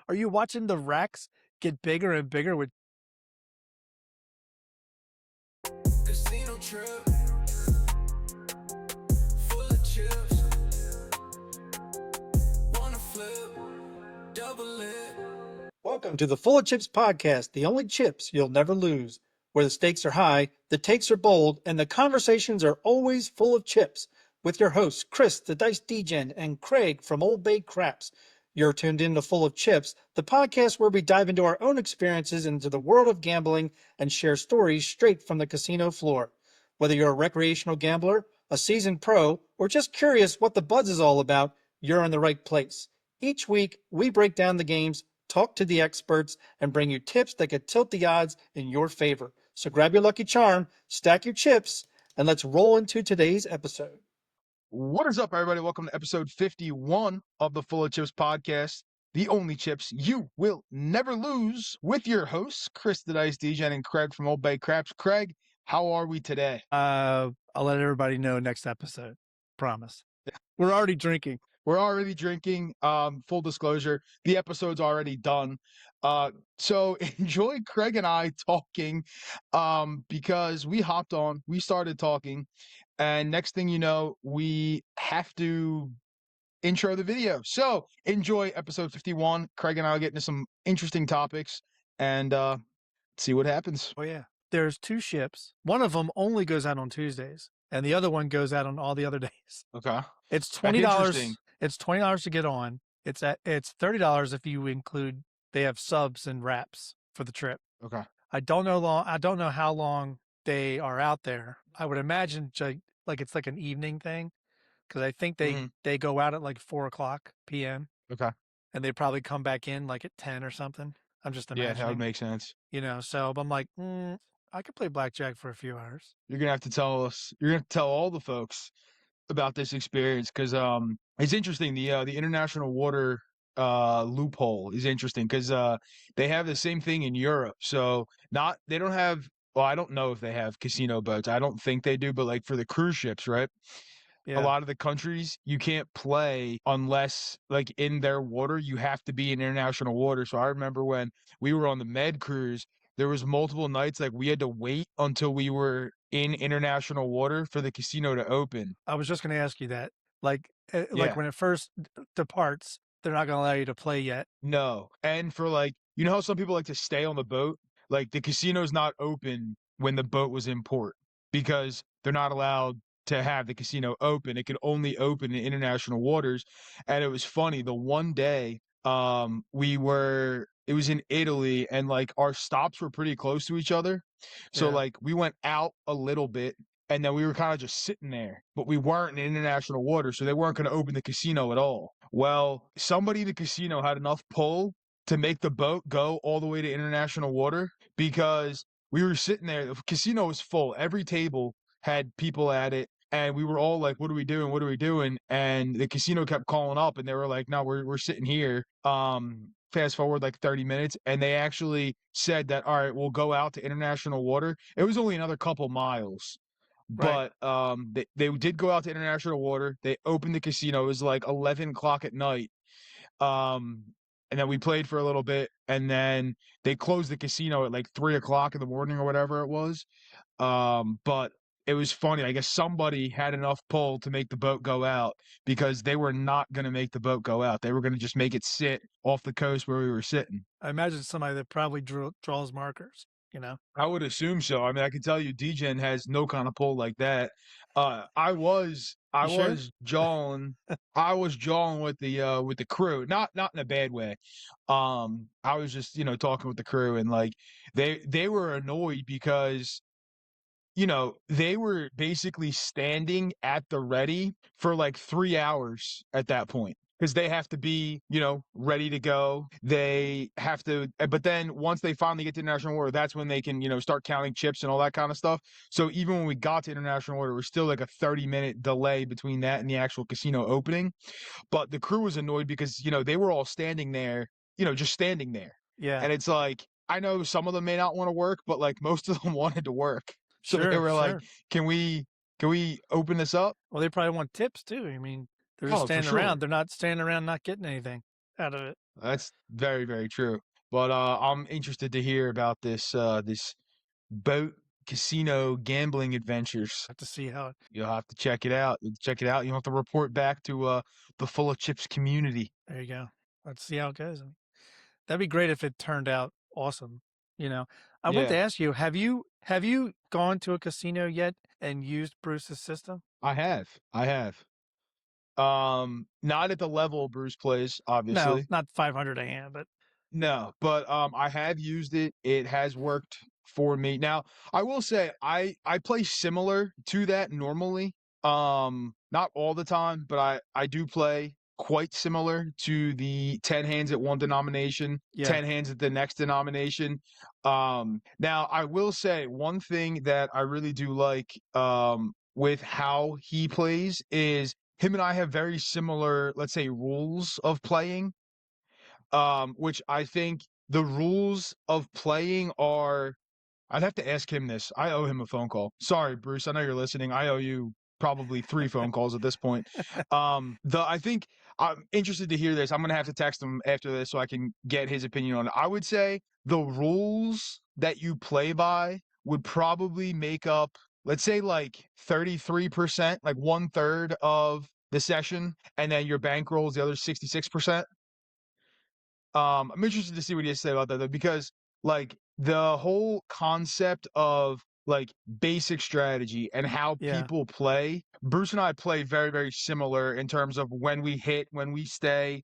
Are you watching the racks get bigger and bigger with Casino trip, full of chips. Wanna flip, double it. Welcome to the Full of Chips podcast, the only chips you'll never lose, where the stakes are high, the takes are bold, and the conversations are always full of chips. With your hosts, Chris, the Dice Degen, and Craig from Old Bay Craps. You're tuned in to Full of Chips, the podcast where we dive into our own experiences into the world of gambling and share stories straight from the casino floor. Whether you're a recreational gambler, a seasoned pro, or just curious what the buzz is all about, you're in the right place. Each week, we break down the games, talk to the experts, and bring you tips that could tilt the odds in your favor. So grab your lucky charm, stack your chips, and let's roll into today's episode. What is up, everybody? Welcome to episode 51 of the Full of Chips podcast, the only chips you will never lose, with your hosts, Chris the Dice Degen and Craig from Old Bay Craps. Craig, how are we today? I'll let everybody know next episode. Promise. We're already drinking. We're already drinking. Full disclosure, the episode's already done. So enjoy Craig and I talking because we hopped on, we started talking, and next thing you know, we have to intro the video. So enjoy episode 51. Craig and I will get into some interesting topics and see what happens. Oh, yeah. There's two ships. One of them only goes out on Tuesdays, and the other one goes out on all the other days. Okay. It's That's $20. interesting. It's $20 to get on. It's $30 if you include, they have subs and wraps for the trip. Okay. I don't know how long they are out there. I would imagine like it's like an evening thing, because I think they go out at like 4:00 p.m. Okay. and they probably come back in like at 10 or something. I'm just Yeah, imagining. that would make sense. So I'm like, I could play blackjack for a few hours. You're gonna have to tell us. You're gonna have to tell all the folks about this experience because it's interesting. The international water loophole is interesting because they have the same thing in Europe. So they don't have. Well, I don't know if they have casino boats. I don't think they do, but like for the cruise ships, right? Yeah. A lot of the countries you can't play unless like in their water. You have to be in international water. So I remember when we were on the Med cruise, there was multiple nights like we had to wait until we were in international water for the casino to open. I was just going to ask you that. Like Yeah. when it first departs, they're not going to allow you to play yet. No. And for like, you know how some people like to stay on the boat? Like the casino's not open when the boat was in port because they're not allowed to have the casino open. It could only open in international waters. And it was funny. The one day, it was in Italy and like our stops were pretty close to each other. So Yeah. like we went out a little bit and then we were kind of just sitting there, but we weren't in international water. So they weren't going to open the casino at all. Well, somebody in the casino had enough pull to make the boat go all the way to international water because we were sitting there. The casino was full. Every table had people at it. And we were all like, what are we doing? What are we doing? And the casino kept calling up and they were like, no, we're sitting here. Fast forward like 30 minutes. And they actually said that, all right, we'll go out to international water. It was only another couple miles. Right. But they did go out to international water. They opened the casino. It was like 11 o'clock at night. And then we played for a little bit. And then they closed the casino at like 3 o'clock in the morning or whatever it was. But it was funny. I guess somebody had enough pull to make the boat go out because they were not going to make the boat go out. They were going to just make it sit off the coast where we were sitting. I imagine somebody that probably draws markers, I would assume so. I mean, I can tell you Degen has no kind of pull like that. I was sure? jawing with the crew, not in a bad way. I was just, talking with the crew and like they were annoyed because they were basically standing at the ready for like 3 hours at that point because they have to be, ready to go. They have to, but then once they finally get to international order, that's when they can, start counting chips and all that kind of stuff. So even when we got to international order, we're still like a 30-minute delay between that and the actual casino opening. But the crew was annoyed because, they were all standing there, just standing there. Yeah. And it's like, I know some of them may not want to work, but like most of them wanted to work. So they were like, can we open this up? Well, they probably want tips too. I mean, they're just Oh, for standing sure. around. They're not standing around not getting anything. out of it. That's very, very true. But I'm interested to hear about this boat casino gambling adventures. Have to see how it. You'll have to check it out. Check it out. You'll have to report back to the Full of Chips community. There you go. Let's see how it goes. That'd be great if it turned out awesome. I wanted to Yeah, ask you, have you gone to a casino yet and used Bruce's system? I have. I have. Not at the level Bruce plays, No, obviously. not 500 a hand, but No, but I have used it. It has worked for me. Now, I will say I play similar to that normally. Not all the time, but I do play quite similar to the 10 hands at one denomination, yeah, 10 hands at the next denomination. Now I will say one thing that I really do like with how he plays is him and I have very similar, let's say, rules of playing, which I think the rules of playing are. I'd have to ask him this. I owe him a phone call. Sorry, Bruce. I know you're listening. I owe you probably 3 phone calls at this point. I think I'm interested to hear this. I'm gonna have to text him after this so I can get his opinion on it. I would say the rules that you play by would probably make up, let's say, like 33%, like 1/3 of the session, and then your bankroll is the other 66%. I'm interested to see what he has to say about that though, because like the whole concept of like basic strategy and how yeah. people play, Bruce and I play very, very similar in terms of when we hit, when we stay,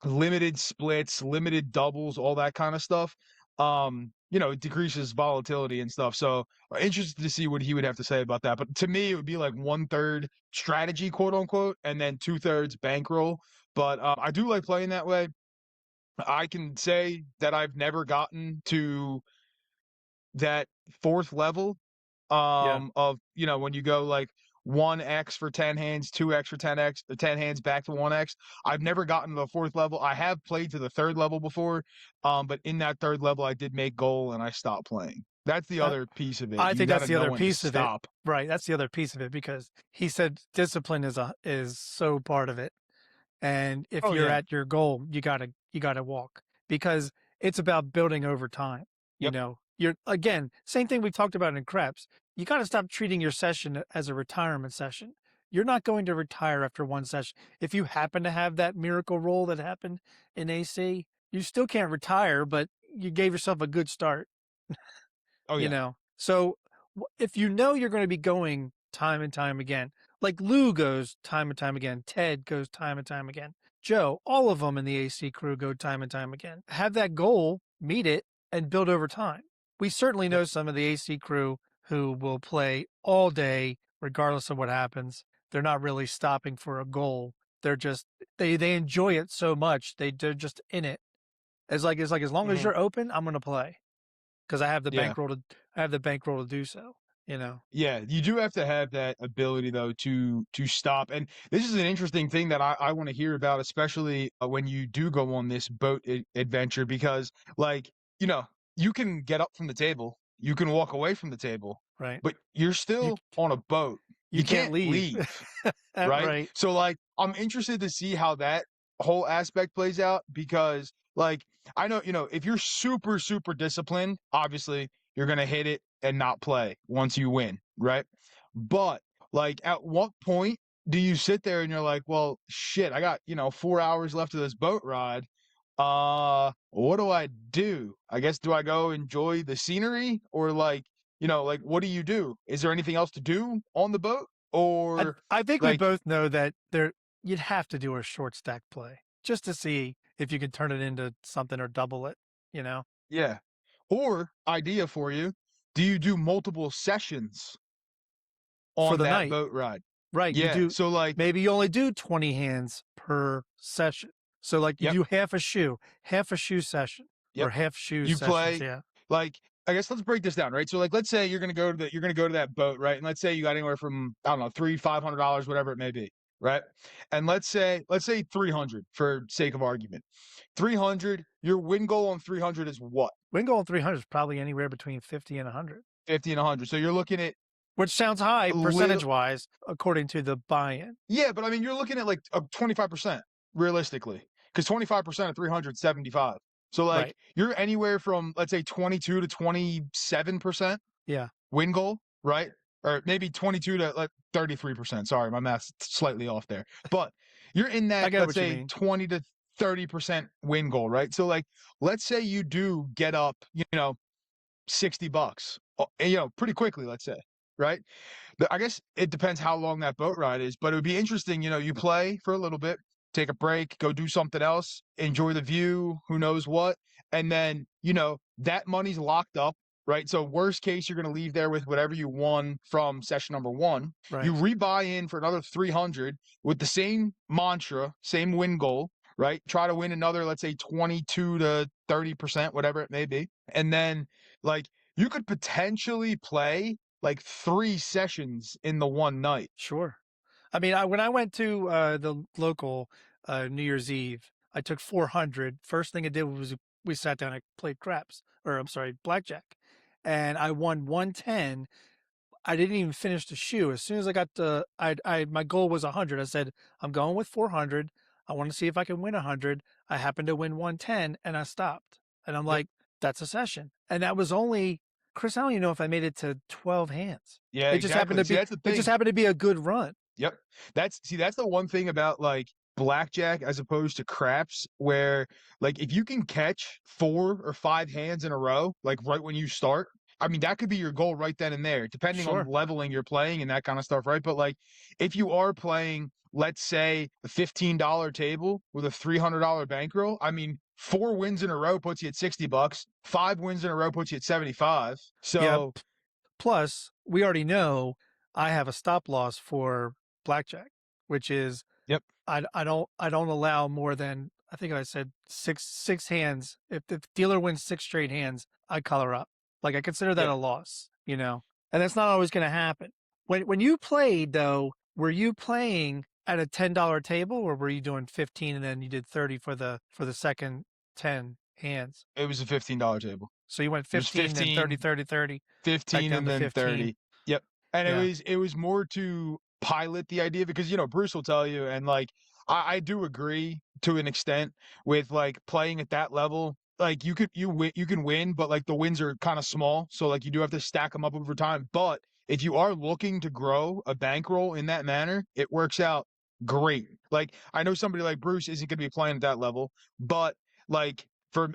limited splits, limited doubles, all that kind of stuff. It decreases volatility and stuff. So interested to see what he would have to say about that. But to me, it would be like 1/3 strategy, quote unquote, and then 2/3 bankroll. But I do like playing that way. I can say that I've never gotten to that 4th level Yeah. of, when you go like 1x for 10 hands, 2x for 10x, 10 hands back to 1x. I've never gotten to the 4th level. I have played to the 3rd level before, but in that 3rd level, I did make goal and I stopped playing. That's the Uh, other piece of it. I You think got that's to the know other when to piece of it. stop. Right. That's the other piece of it because he said discipline is so part of it. And if Oh you're yeah. at your goal, you gotta walk because it's about building over time. Yep. You're again, same thing we talked about in craps. You got to stop treating your session as a retirement session. You're not going to retire after one session. If you happen to have that miracle roll that happened in AC, you still can't retire, but you gave yourself a good start. Oh yeah. So if you know you're going to be going time and time again, like Lou goes time and time again, Ted goes time and time again, Joe, all of them in the AC crew go time and time again. Have that goal, meet it, and build over time. We certainly Yep. know some of the AC crew who will play all day, regardless of what happens. They're not really stopping for a goal. They're just they enjoy it so much they're just in it. It's like as long as Hmm. you're open, I'm gonna play because Yeah. I have the bankroll to do so. Yeah, you do have to have that ability though to stop. And this is an interesting thing that I want to hear about, especially when you do go on this boat adventure, because like, you know, you can get up from the table, you can walk away from the table, Right? but you're You still on a boat. you You can't can't leave. leave, right? Right? So like I'm interested to see how that whole aspect plays out because like I know, if you're super, super disciplined, obviously you're gonna hit it and not play once you win, right? But like at what point do you sit there and you're like, well, shit, I got, 4 hours left of this boat ride. What do I do? I guess do I go enjoy the scenery or like, like what do you do? Is there anything else to do on the boat? I Or I think we like, both know that you'd have to do a short stack play just to see if you can turn it into something or double it. You know, yeah. Or idea for you, do you do multiple sessions for on the that night. boat ride? Right? You Yeah. do So like, maybe you only do 20 hands per session. So like you yep, do half a shoe session or yep. half shoe You sessions. play Yeah. like I guess let's break this down, right? So like let's say you're gonna go to that boat, right? And let's say you got anywhere from I don't know, $300-$500, whatever it may be, right? And let's say 300 for sake of argument. 300, your win goal on 300 is what? Win goal 300 is probably anywhere between 50 and 100, 50 and 100. So you're looking at which sounds high a little percentage wise according to the buy-in. yeah, but I mean you're looking at like a 25%. realistically, because 25% of 375. So like Right. you're anywhere from let's say 22 to 27% Yeah. win goal, right? Or maybe 22 to like 33%. Sorry, my math's slightly off there. But you're in I that, get let's what you say mean. 20 to 30% win goal, right? So like let's say you do get up, 60 bucks, pretty quickly, let's say, right? I guess it depends how long that boat ride is, but it would be interesting, you play for a little bit, take a break, go do something else, enjoy the view, who knows what, and then, that money's locked up, right? So worst case, you're going to leave there with whatever you won from session number 1. You Right. rebuy in for another 300 with the same mantra, same win goal, right? Try to win another, let's say 22 to 30%, whatever it may be. And then like you could potentially play like 3 sessions in the one night. Sure. I mean, when I went to the local New Year's Eve, I took 400. First thing I did was we sat down and played craps, or I'm sorry, blackjack, and I won 110. I didn't even finish the shoe. As soon as I got the, my goal was 100. I said, I'm going with 400. I want to see if I can win 100. I happened to win 110, and I stopped. And I'm Yep. like, that's a session. And that was only, Chris, I don't even know if I made it to 12 hands. Yeah, It just happened exactly. to See, be, that's the it just thing. happened to be a good run. Yep. That's the one thing about like blackjack as opposed to craps where like if you can catch 4 or 5 hands in a row, like right when you start, I mean that could be your goal right then and there, depending on Sure. leveling you're playing and that kind of stuff, right? But like if you are playing, let's say a $15 table with a $300 bankroll, I mean 4 wins in a row puts you at 60 bucks, 5 wins in a row puts you at 75. Yeah. So, Plus, we already know I have a stop loss for blackjack, which is yep. I don't allow more than, I think I said six hands. If the dealer wins 6 straight hands, I color up. Like I consider that Yeah. a loss, and that's not always going to happen. When you played though, were you playing at a $10 table, or were you doing 15 and then you did 30 for the second 10 hands? It was a $15 table. So you went It was 15, then 30, 30, 30, back 15 down and to then 15. 30. Yep. And it Yeah, was it was more to pilot the idea because Bruce will tell you and like I do agree to an extent with like playing at that level. Like you can win, but like the wins are kind of small. So like you do have to stack them up over time. But if you are looking to grow a bankroll in that manner, it works out great. Like I know somebody like Bruce isn't going to be playing at that level, but like for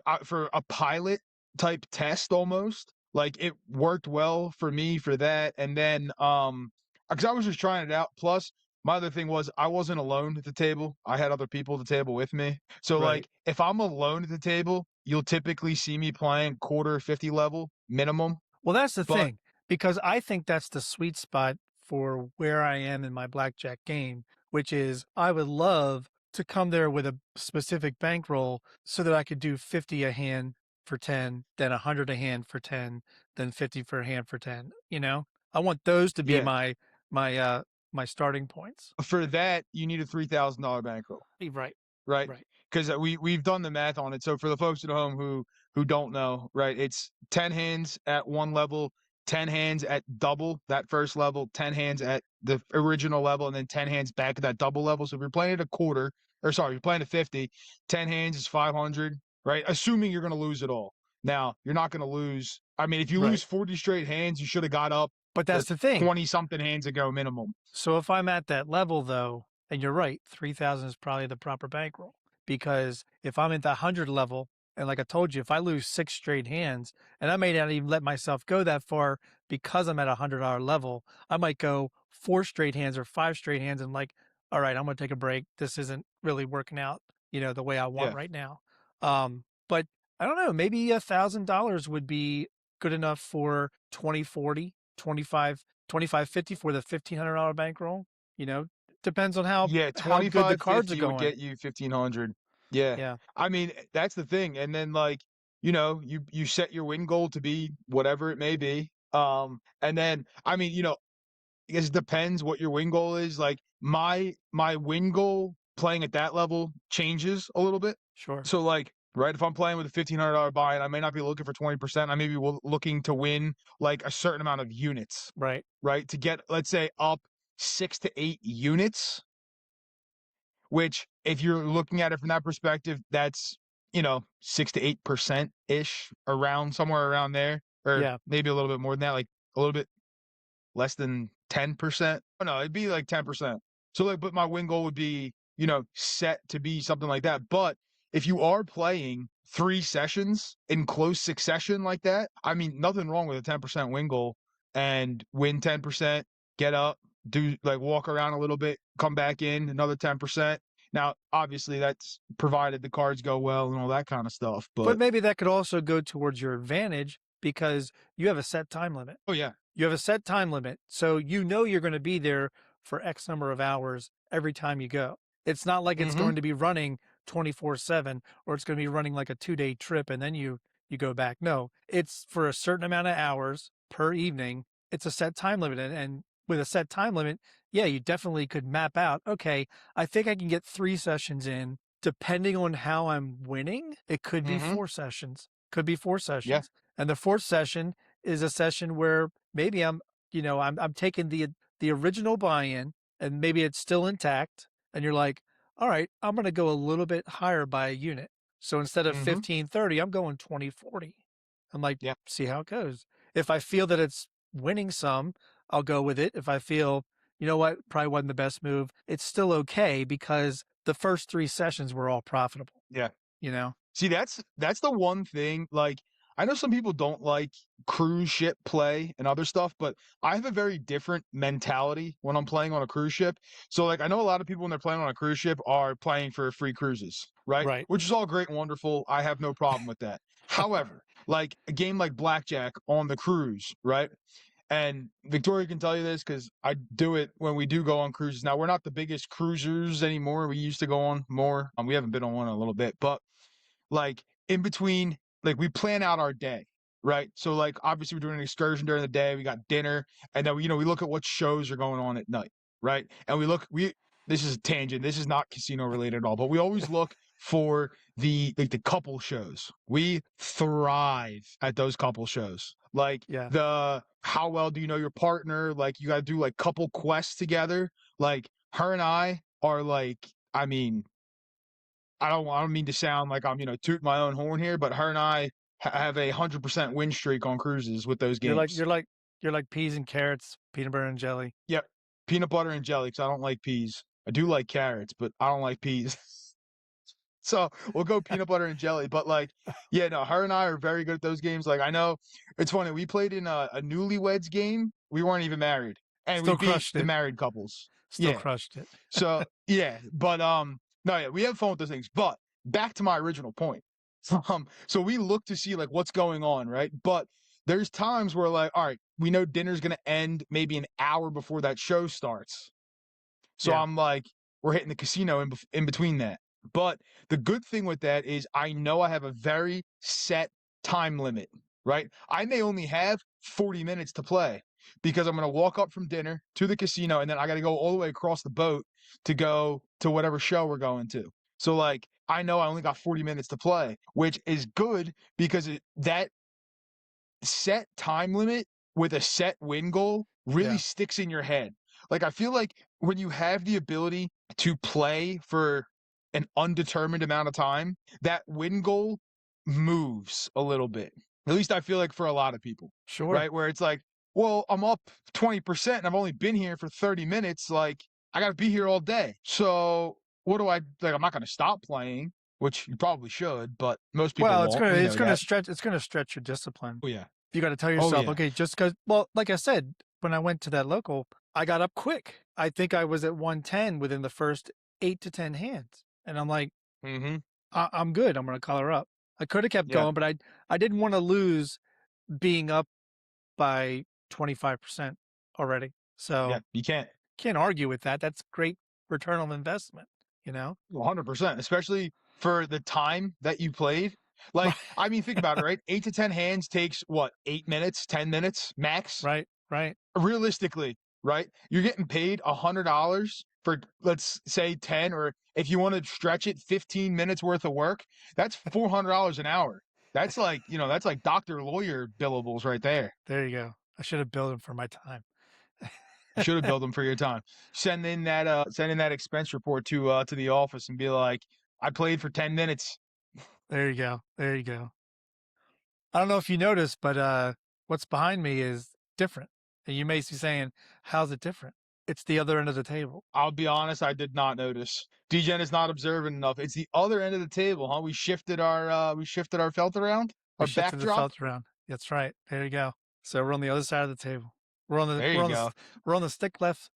a pilot type test almost. Like it worked well for me for that. And then because I was just trying it out. Plus, my other thing was I wasn't alone at the table. I had other people at the table with me. So right. like if I'm alone at the table, you'll typically see me playing quarter 50 level minimum. Well, that's the But thing, because I think that's the sweet spot for where I am in my blackjack game, which is I would love to come there with a specific bankroll so that I could do 50 a hand for 10, then 100 a hand for 10, then 50 for a hand for 10, I want those to be yeah, my starting points. for that you need a $3,000 bankroll. Right. Right? Right. Because we've done the math on it. So for the folks at home who don't know, right? It's 10 hands at one level, 10 hands at double that first level, 10 hands at the original level, and then 10 hands back at that double level. So if you're playing at a quarter, or sorry, you're playing at 50, 10 hands is 500, right? Assuming you're going to lose it all. Now you're not going to lose. I mean, if you Right. lose 40 straight hands, you should have got up But that's the thing. 20 something hands ago minimum. So if I'm at that level though, and you're right, 3,000 is probably the proper bankroll, because if I'm at the 100 level, and like I told you, if I lose 6 straight hands, and I may not even let myself go that far because I'm at a $100 level, I might go 4 straight hands or 5 straight hands and like, all right, I'm going to take a break. This isn't really working out, the way I want Yeah. right now. But I don't know, maybe $1,000 would be good enough for 2040, 2550 for the $1,500 bankroll. Depends on how Yeah, how good the cards are 2550 would going. get you 1,500. Yeah. Yeah, I mean, that's the thing. And then like, you set your win goal to be whatever it may be. And then I mean, I guess it depends what your win goal is. Like my win goal playing at that level changes a little bit. sure. So like, right, if I'm playing with a $1,500 buy and I may not be looking for 20%, I may be looking to win like a certain amount of units, Right. right? To get, let's say, up 6 to 8 units which if you're looking at it from that perspective, that's, 6 to 8% ish, around somewhere around there, or Yeah. maybe a little bit more than that, like a little bit less than 10%. Oh no, it'd be like 10%. So like, but my win goal would be, set to be something like that. But if you are playing 3 sessions in close succession like that, I mean, nothing wrong with a 10% win goal, and win 10%, get up, do like walk around a little bit, come back in another 10%. Now, obviously that's provided the cards go well and all that kind of stuff. But But maybe that could also go towards your advantage because you have a set time limit. oh yeah. You have a set time limit. So you know you're going to be there for X number of hours every time you go. It's not like it's Mm-hmm. going to be running 24/7 or it's going to be running like a 2-day trip and then you go back. No, it's for a certain amount of hours per evening. It's a set time limit. And with a set time limit, yeah, you definitely could map out, okay, I think I can get 3 sessions in. Depending on how I'm winning, it could be Mm-hmm. 4 sessions. Could be four Yeah. sessions. And the fourth session is a session where maybe I'm taking the original buy-in and maybe it's still intact and you're like, all right, I'm going to go a little bit higher by a unit. So instead of Mm-hmm. 1530, I'm going 2040. I'm like, Yeah. see how it goes. If I feel that it's winning some, I'll go with it. If I feel, you know what, probably wasn't the best move, it's still okay because the first 3 sessions were all profitable, Yeah. you know? See, that's the one thing, like, I know some people don't like cruise ship play and other stuff, but I have a very different mentality when I'm playing on a cruise ship. So, like, I know a lot of people when they're playing on a cruise ship are playing for free cruises, right? Right. Which is all great and wonderful. I have no problem with that. However, like a game like Blackjack on the cruise, right? And Victoria can tell you this because I do it when we do go on cruises. Now, we're not the biggest cruisers anymore. We used to go on more. We haven't been on one in a little bit, but like in between, like we plan out our day, right? So like obviously we're doing an excursion during the day, we got dinner, and then we look at what shows are going on at night, right? And we this is a tangent, this is not casino related at all, but we always look for the couple shows. We thrive at those couple shows. Like Yeah. the how well do you know your partner? Like you gotta do like couple quests together. Like her and I are like, I mean, I don't mean to sound like I'm, toot my own horn here, but her and I have a 100% win streak on cruises with those You're like games. you're like you're like peas and carrots, peanut butter and jelly. Yep. Peanut butter and jelly, because I don't like peas. I do like carrots, but I don't like peas. So we'll go peanut butter and jelly. But like, yeah, no, her and I are very good at those games. Like I know it's funny. We played in a newlyweds game. We weren't even married. And we Still beat crushed the it. married couples. Still Yeah. crushed it. So yeah, but no, yeah, we have fun with those things. But back to my original point. So we look to see like what's going on, right? But there's times where like, all right, we know dinner's gonna end maybe an hour before that show starts. So Yeah. I'm like, we're hitting the casino in between that. But the good thing with that is I know I have a very set time limit, right? I may only have 40 minutes to play because I'm going to walk up from dinner to the casino and then I got to go all the way across the boat to go to whatever show we're going to. So like I know I only got 40 minutes to play, which is good because that set time limit with a set win goal really Yeah. sticks in your head. Like I feel like when you have the ability to play for an undetermined amount of time, that win goal moves a little bit. At least I feel like for a lot of people, Sure. right? Where it's like, well, I'm up 20% and I've only been here for 30 minutes. Like I got to be here all day. So what do I like? I'm not going to stop playing, which you probably should, but most people Well, won't. We know that. it's gonna stretch your discipline. Oh yeah. You got to tell Oh yourself, yeah. okay, just because. Well, like I said, when I went to that local, I got up quick. I think I was at 110 within the first 8 to 10 hands, and I'm like, Mm-hmm. I'm good. I'm gonna call her up. I could have kept Yeah. going, but I didn't want to lose being up by 25% already. Yeah. So You can't. can't argue with that. That's great return on investment. You know. 100%, especially for the time that you played. Like, I mean, think about it, right? 8 to 10 hands takes what, 8 minutes, 10 minutes max? Right. Right. Realistically, right? You're getting paid $100 for, let's say, 10, or if you want to stretch it, 15 minutes worth of work. That's $400 an hour. That's like, that's like doctor lawyer billables right there. There you go. I should have billed him for my time. You should have billed them for your time. Send in that expense report to the office and be like, I played for 10 minutes. There you go. There you go. I don't know if you noticed, but what's behind me is different. And you may be saying, how's it different? It's the other end of the table. I'll be honest, I did not notice. DGen is not observant enough. It's the other end of the table, huh? We shifted our felt around, We our shifted the backdrop. felt around. That's right. There you go. So we're on the other side of the table. There you go. We're on the stick left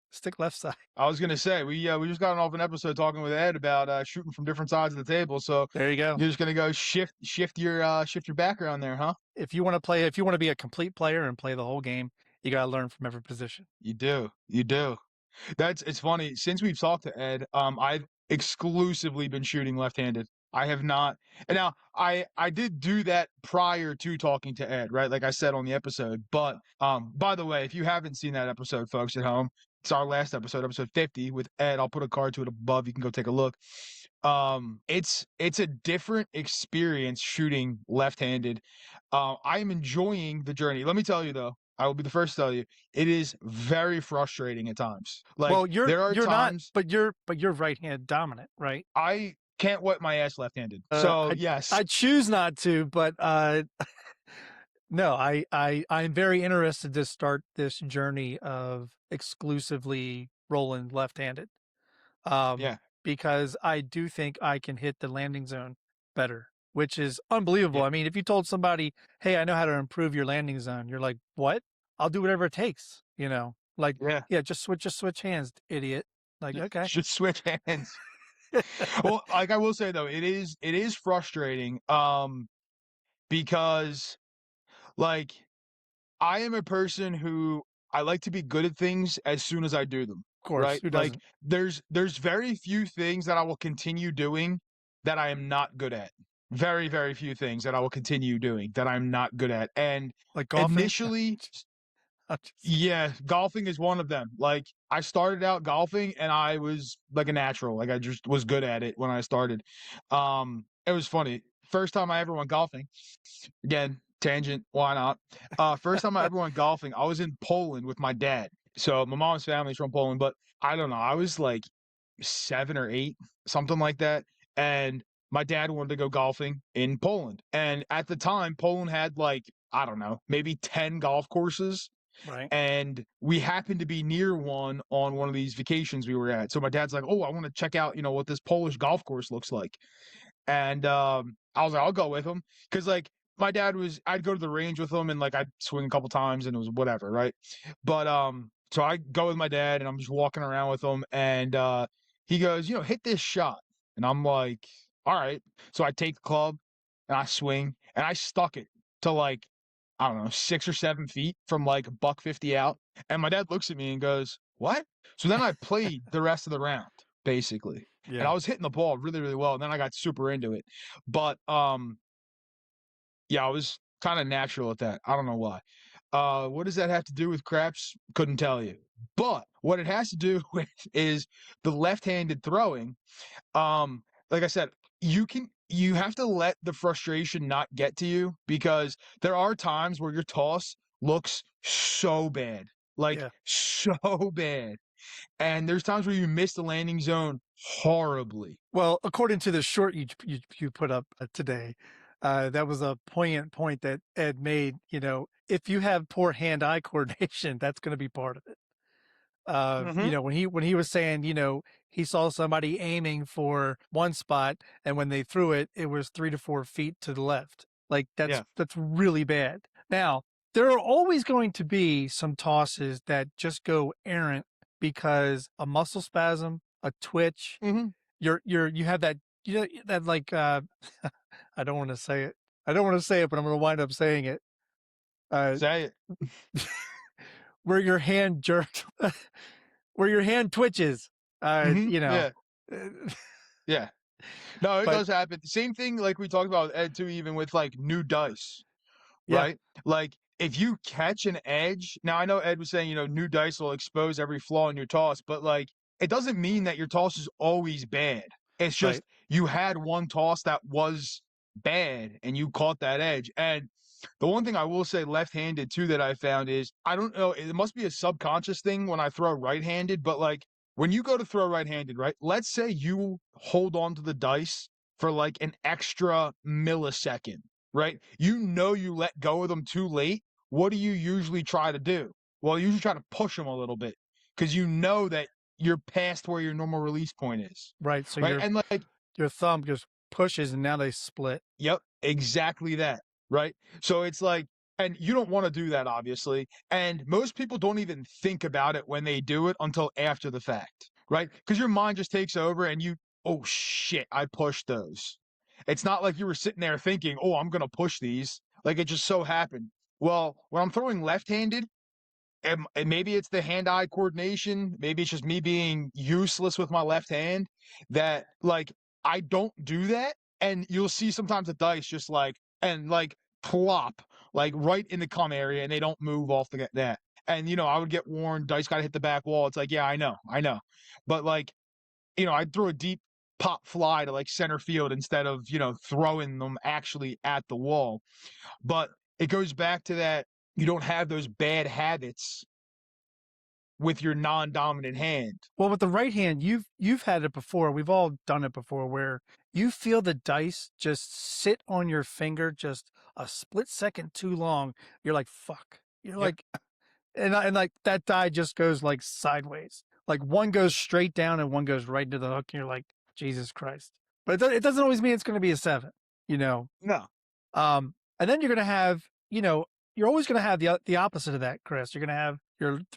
side. I was gonna say we just got off an episode talking with Ed about shooting from different sides of the table. So There you go. you're just gonna go shift your background there, huh? If you want to be a complete player and play the whole game, you got to learn from every position. You do. It's funny. Since we've talked to Ed, I've exclusively been shooting left-handed. I have not. And now I did do that prior to talking to Ed, right? Like I said on the episode. But by the way, if you haven't seen that episode, folks at home, it's our last episode 50 with Ed. I'll put a card to it above. You can go take a look. It's a different experience shooting left-handed. I'm enjoying the journey. Let me tell you though, I will be the first to tell you, it is very frustrating at times. Like Well, there are you're times not, but you're right hand dominant, right? I can't wipe my ass left-handed. So yes. I choose not to, but no, I'm very interested to start this journey of exclusively rolling left-handed. Yeah. Because I do think I can hit the landing zone better, which is unbelievable. Yeah. I mean, if you told somebody, "Hey, I know how to improve your landing zone," you're like, "What? I'll do whatever it takes." You know, like, Yeah. just switch hands, idiot. Like, okay. Should switch hands. Well, like I will say though, it is frustrating because like I am a person who I like to be good at things as soon as I do them. Of course, Right? who Like doesn't? there's very few things that I will continue doing that I am not good at. Very, very few things that I will continue doing that I'm not good at. And Like golfing? initially, yeah, golfing is one of them. Like I started out golfing and I was like a natural. Like I just was good at it when I started. It was funny. First time I ever went golfing. Again, tangent, why not? First time I ever went golfing, I was in Poland with my dad. So my mom's family's from Poland, but I don't know. I was like 7 or 8, something like that. And my dad wanted to go golfing in Poland. And at the time, Poland had like, I don't know, maybe 10 golf courses. Right. And we happened to be near one on one of these vacations we were at. So my dad's like, "Oh, I want to check out, what this Polish golf course looks like." And I was like, "I'll go with him," because like my dad I'd go to the range with him and like I'd swing a couple times and it was whatever, right? But so I go with my dad and I'm just walking around with him and he goes, "Hit this shot," and I'm like, "All right." So I take the club and I swing and I stuck it to like, I don't know, 6 or 7 feet from like $150 out. And my dad looks at me and goes, "What?" So then I played the rest of the round, basically. And I was hitting the ball really, really well. And then I got super into it. But yeah, I was kind of natural at that. I don't know why. What does that have to do with craps? Couldn't tell you. But what it has to do with is the left-handed throwing. Like I said, you have to let the frustration not get to you because there are times where your toss looks so bad, like so bad. And there's times where you miss the landing zone horribly. Well, according to the short you put up today, that was a poignant point that Ed made. If you have poor hand-eye coordination, that's going to be part of it. When he was saying, he saw somebody aiming for one spot, and when they threw it, it was 3 to 4 feet to the left. Like that's really bad. Now, there are always going to be some tosses that just go errant because a muscle spasm, a twitch, you have that, that like, I don't want to say it. I don't want to say it, but I'm going to wind up saying it. Say it. Where your hand jerks, where your hand twitches, Yeah. Yeah. No, it But- does happen. Same thing like we talked about with Ed too, even with like new dice, right? Like if you catch an edge, now I know Ed was saying, new dice will expose every flaw in your toss, but like it doesn't mean that your toss is always bad. It's just you had one toss that was bad and you caught that edge. And The one thing I will say left-handed too that I found is I don't know, it must be a subconscious thing when I throw right-handed, but like when you go to throw right-handed, right? Let's say you hold on to the dice for like an extra millisecond, right? You know you let go of them too late. What do you usually try to do? Well, you usually try to push them a little bit because you know that you're past where your normal release point is, Right. So right? And like your thumb just pushes and now they split. yep, exactly that, right? So it's like and you don't wanna do that, obviously, and most people don't even think about it when they do it until after the fact, right? Because your mind just takes over and you, "Oh, shit, I pushed those." It's not like you were sitting there thinking, "Oh, I'm gonna push these," like, it just so happened. Well, when I'm throwing left-handed, and maybe it's the hand-eye coordination, maybe it's just me being useless with my left hand that, like, I don't do that, and you'll see sometimes the dice just, like and, like, plop, like, right in the come area, and they don't move off the that, and, I would get warned, "Dice gotta hit the back wall." It's like, "Yeah, I know." But, like, I'd throw a deep pop fly to, like, center field instead of, throwing them actually at the wall, but it goes back to that you don't have those bad habits with your non-dominant hand. Well, with the right hand, you've had it before. We've all done it before where you feel the dice just sit on your finger just a split second too long. You're like, fuck. You're Yep. like and like that die just goes like sideways. Like one goes straight down and one goes right into the hook and you're like, Jesus Christ. But it doesn't always mean it's going to be a 7, you know. No. And then you're going to have, you're always going to have the opposite of that, Chris. You're going to have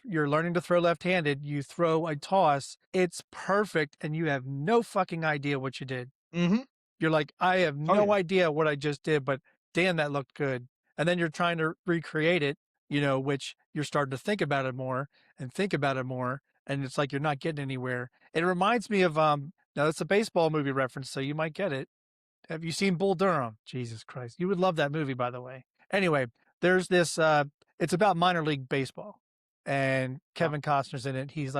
you're learning to throw left-handed. You throw a toss, it's perfect, and you have no fucking idea what you did. Mhm. You're like, I have Oh, no yeah. idea what I just did, but damn, that looked good. And then you're trying to recreate it, which you're starting to think about it more and think about it more, and it's like you're not getting anywhere. It reminds me of now it's a baseball movie reference, so you might get it. Have you seen Bull Durham? Jesus Christ. You would love that movie, by the way. Anyway, there's this it's about minor league baseball. And Uh, Kevin Costner's in it. He's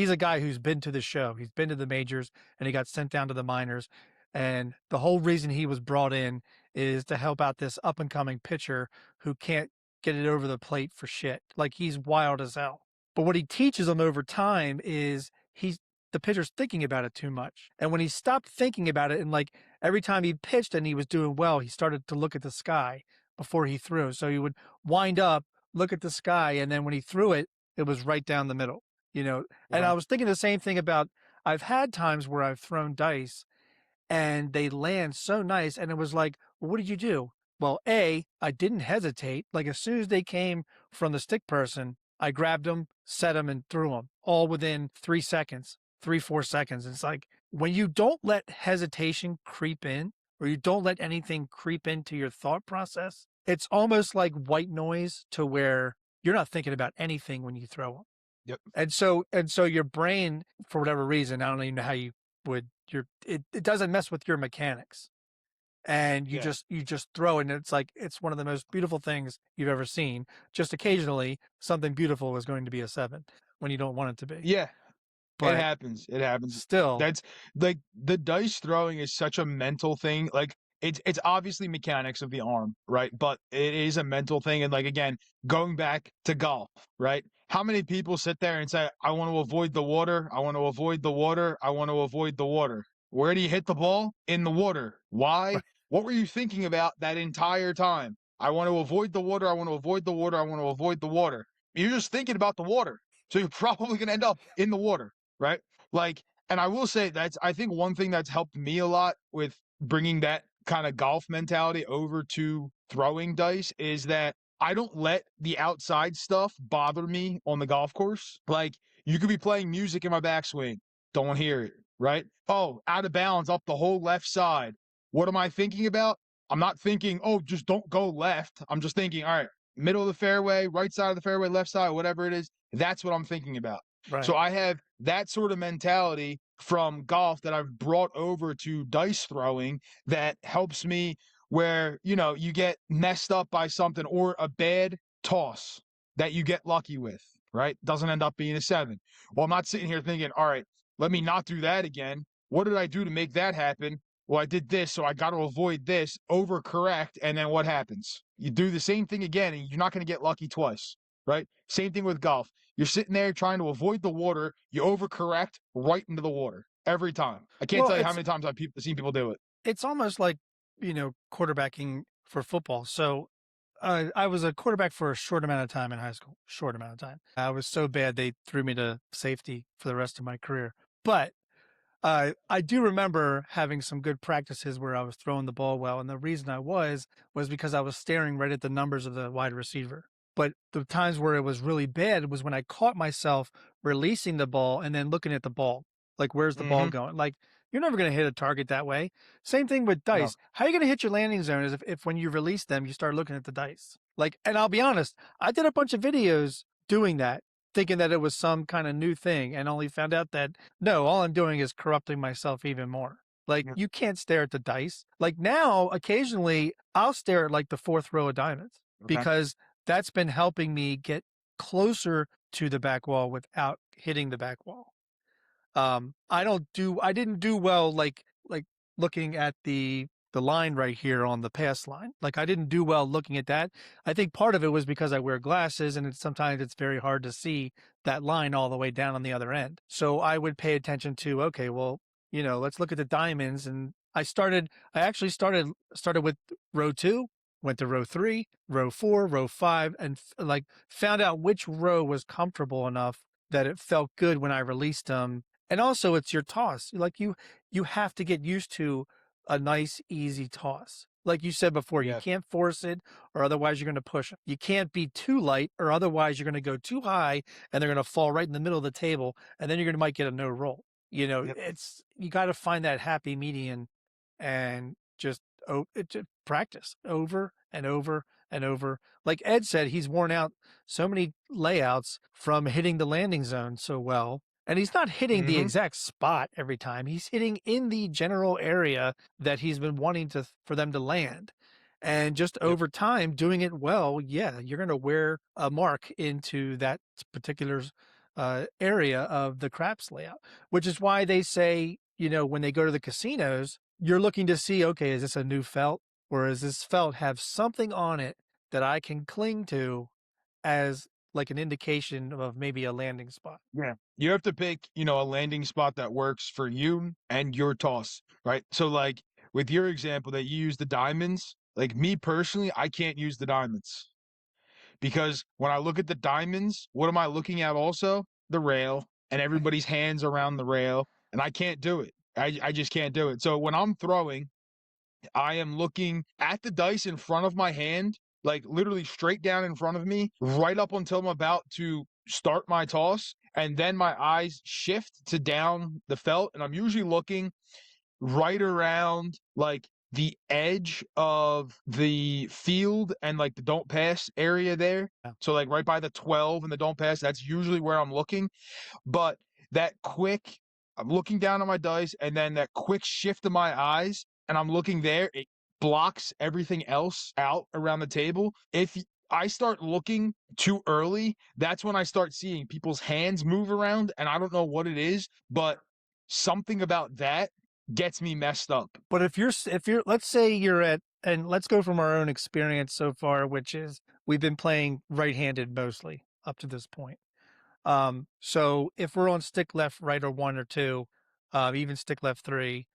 a guy who's been to the show. He's been to the majors and he got sent down to the minors. And the whole reason he was brought in is to help out this up and coming pitcher who can't get it over the plate for shit. Like he's wild as hell. But what he teaches him over time is the pitcher's thinking about it too much. And when he stopped thinking about it and like every time he pitched and he was doing well, he started to look at the sky before he threw. So he would wind up, look at the sky, and then when he threw it, it was right down the middle, And I uh-huh. was thinking the same thing about I've had times where I've thrown dice and they land so nice. And it was like, well, what did you do? Well, I didn't hesitate. Like as soon as they came from the stick person, I grabbed them, set them, and threw them all within 3 seconds, 3, 4 seconds. It's like when you don't let hesitation creep in or you don't let anything creep into your thought process, it's almost like white noise to where you're not thinking about anything when you throw them. Yep. And so your brain, for whatever reason, I don't even know how you would it doesn't mess with your mechanics. And Yeah. you just throw it and it's like it's one of the most beautiful things you've ever seen. Just occasionally something beautiful is going to be a 7 when you don't want it to be. Yeah. It But happens. It happens. still, That's like the dice throwing is such a mental thing. Like it's obviously mechanics of the arm, right? But it is a mental thing. And like again, going back to golf, right? How many people sit there and say, I want to avoid the water, I want to avoid the water, I want to avoid the water. Where do you hit the ball? In the water. Why? What were you thinking about that entire time? I want to avoid the water, I want to avoid the water, I want to avoid the water. You're just thinking about the water. So you're probably gonna end up in the water, right? Like, and I will say that's I think one thing that's helped me a lot with bringing that kind of golf mentality over to throwing dice is that I don't let the outside stuff bother me on the golf course. Like, you could be playing music in my backswing, don't hear it, right? Oh, out of bounds up the whole left side. What am I thinking about? I'm not thinking, oh, just don't go left. I'm just thinking, all right, middle of the fairway, right side of the fairway, left side, whatever it is. That's what I'm thinking about. right. So I have that sort of mentality from golf that I've brought over to dice throwing that helps me where, you get messed up by something or a bad toss that you get lucky with, right? Doesn't end up being a 7. Well, I'm not sitting here thinking, all right, let me not do that again. What did I do to make that happen? well, I did this, so I got to avoid this, overcorrect, and then what happens? You do the same thing again, and you're not going to get lucky twice, right? Same thing with golf. You're sitting there trying to avoid the water, you overcorrect right into the water every time. I can't Well, tell you how many times I've seen people do it. it's almost like, quarterbacking for football. So I was a quarterback for a short amount of time in high school. Short amount of time. I was so bad they threw me to safety for the rest of my career. But I do remember having some good practices where I was throwing the ball well, and the reason I was because I was staring right at the numbers of the wide receiver. But the times where it was really bad was when I caught myself releasing the ball and then looking at the ball, like where's the ball Mm-hmm. going? Like you're never going to hit a target that way. Same thing with No. dice. How are you going to hit your landing zone is if when you release them, you start looking at the dice. Like, and I'll be honest, I did a bunch of videos doing that, thinking that it was some kind of new thing, and only found out that no, all I'm doing is corrupting myself even more. Like, Yeah. you can't stare at the dice. Like, now, occasionally, I'll stare at like the fourth row of diamonds Okay. because that's been helping me get closer to the back wall without hitting the back wall. I didn't do well like looking at the line right here on the pass line. Like I didn't do well looking at that. I think part of it was because I wear glasses and sometimes it's very hard to see that line all the way down on the other end. So I would pay attention to, okay, well, let's look at the diamonds. And I actually started with row 2, went to row 3, row 4, row 5, and like found out which row was comfortable enough that it felt good when I released them. And also it's your toss. Like you have to get used to a nice, easy toss. Like you said before, you Yeah. can't force it or otherwise you're going to push them. You can't be too light or otherwise you're going to go too high and they're going to fall right in the middle of the table and then you're going to might get a no roll. Yep. You got to find that happy median and just practice over and over and over. Like Ed said, he's worn out so many layouts from hitting the landing zone so well. And he's not hitting the Mm-hmm. exact spot every time. He's hitting in the general area that he's been wanting for them to land. And just Yep. over time, doing it well, yeah, you're going to wear a mark into that particular area of the craps layout, which is why they say, when they go to the casinos, you're looking to see, okay, is this a new felt or does this felt have something on it that I can cling to as like an indication of maybe a landing spot? Yeah. You have to pick, a landing spot that works for you and your toss, right? So, like, with your example that you use the diamonds, like me personally, I can't use the diamonds because when I look at the diamonds, what am I looking at also? The rail and everybody's hands around the rail, and I can't do it. I just can't do it. So when I'm throwing, I am looking at the dice in front of my hand, like literally straight down in front of me, right up until I'm about to start my toss. And then my eyes shift to down the felt. And I'm usually looking right around like the edge of the field and like the don't pass area there. Yeah. So, like right by the 12 and the don't pass, that's usually where I'm looking. But that quick, I'm looking down on my dice, and then that quick shift of my eyes, and I'm looking there, it blocks everything else out around the table. If I start looking too early, that's when I start seeing people's hands move around, and I don't know what it is, but something about that gets me messed up. But if you're let's say you're at, and let's go from our own experience so far, which is we've been playing right-handed mostly up to this point. So if we're on stick left, right, or 1 or 2, even stick left 3,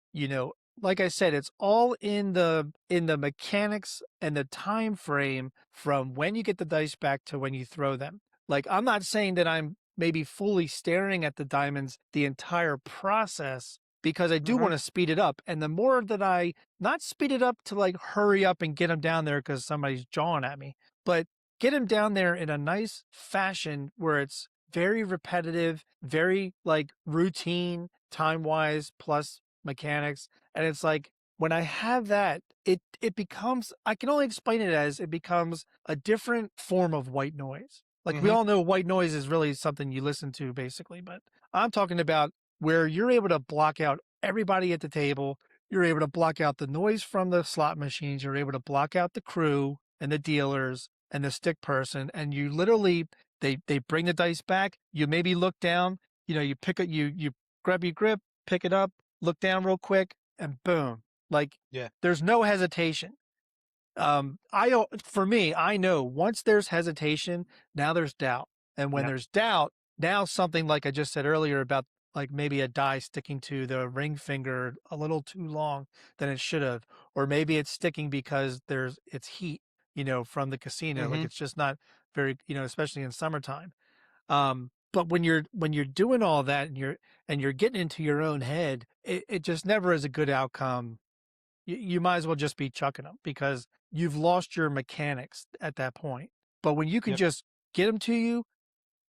like I said, it's all in the mechanics and the time frame from when you get the dice back to when you throw them. Like I'm not saying that I'm maybe fully staring at the diamonds the entire process because I do Mhm. want to speed it up. And the more that I not speed it up to like hurry up and get them down there because somebody's jawing at me, but get them down there in a nice fashion where it's very repetitive, very like routine, time wise, plus mechanics. And it's like when I have that, it becomes, I can only explain it as it becomes a different form of white noise. Like we Mhm. all know white noise is really something you listen to basically, but I'm talking about where you're able to block out everybody at the table. You're able to block out the noise from the slot machines. You're able to block out the crew and the dealers and the stick person. And you literally, they bring the dice back. You maybe look down, you pick it, you grab your grip, pick it up, look down real quick, and boom, Like Yeah. there's no hesitation. For me, I know once there's hesitation, now there's doubt. And when Yeah. there's doubt, now something like I just said earlier about like maybe a die sticking to the ring finger a little too long than it should have, or maybe it's sticking because it's heat, from the casino. Like Mm-hmm. it's just not very, especially in summertime. But when you're doing all that and you're getting into your own head, it just never is a good outcome. You might as well just be chucking them because you've lost your mechanics at that point. But when you can Yep. just get them to you,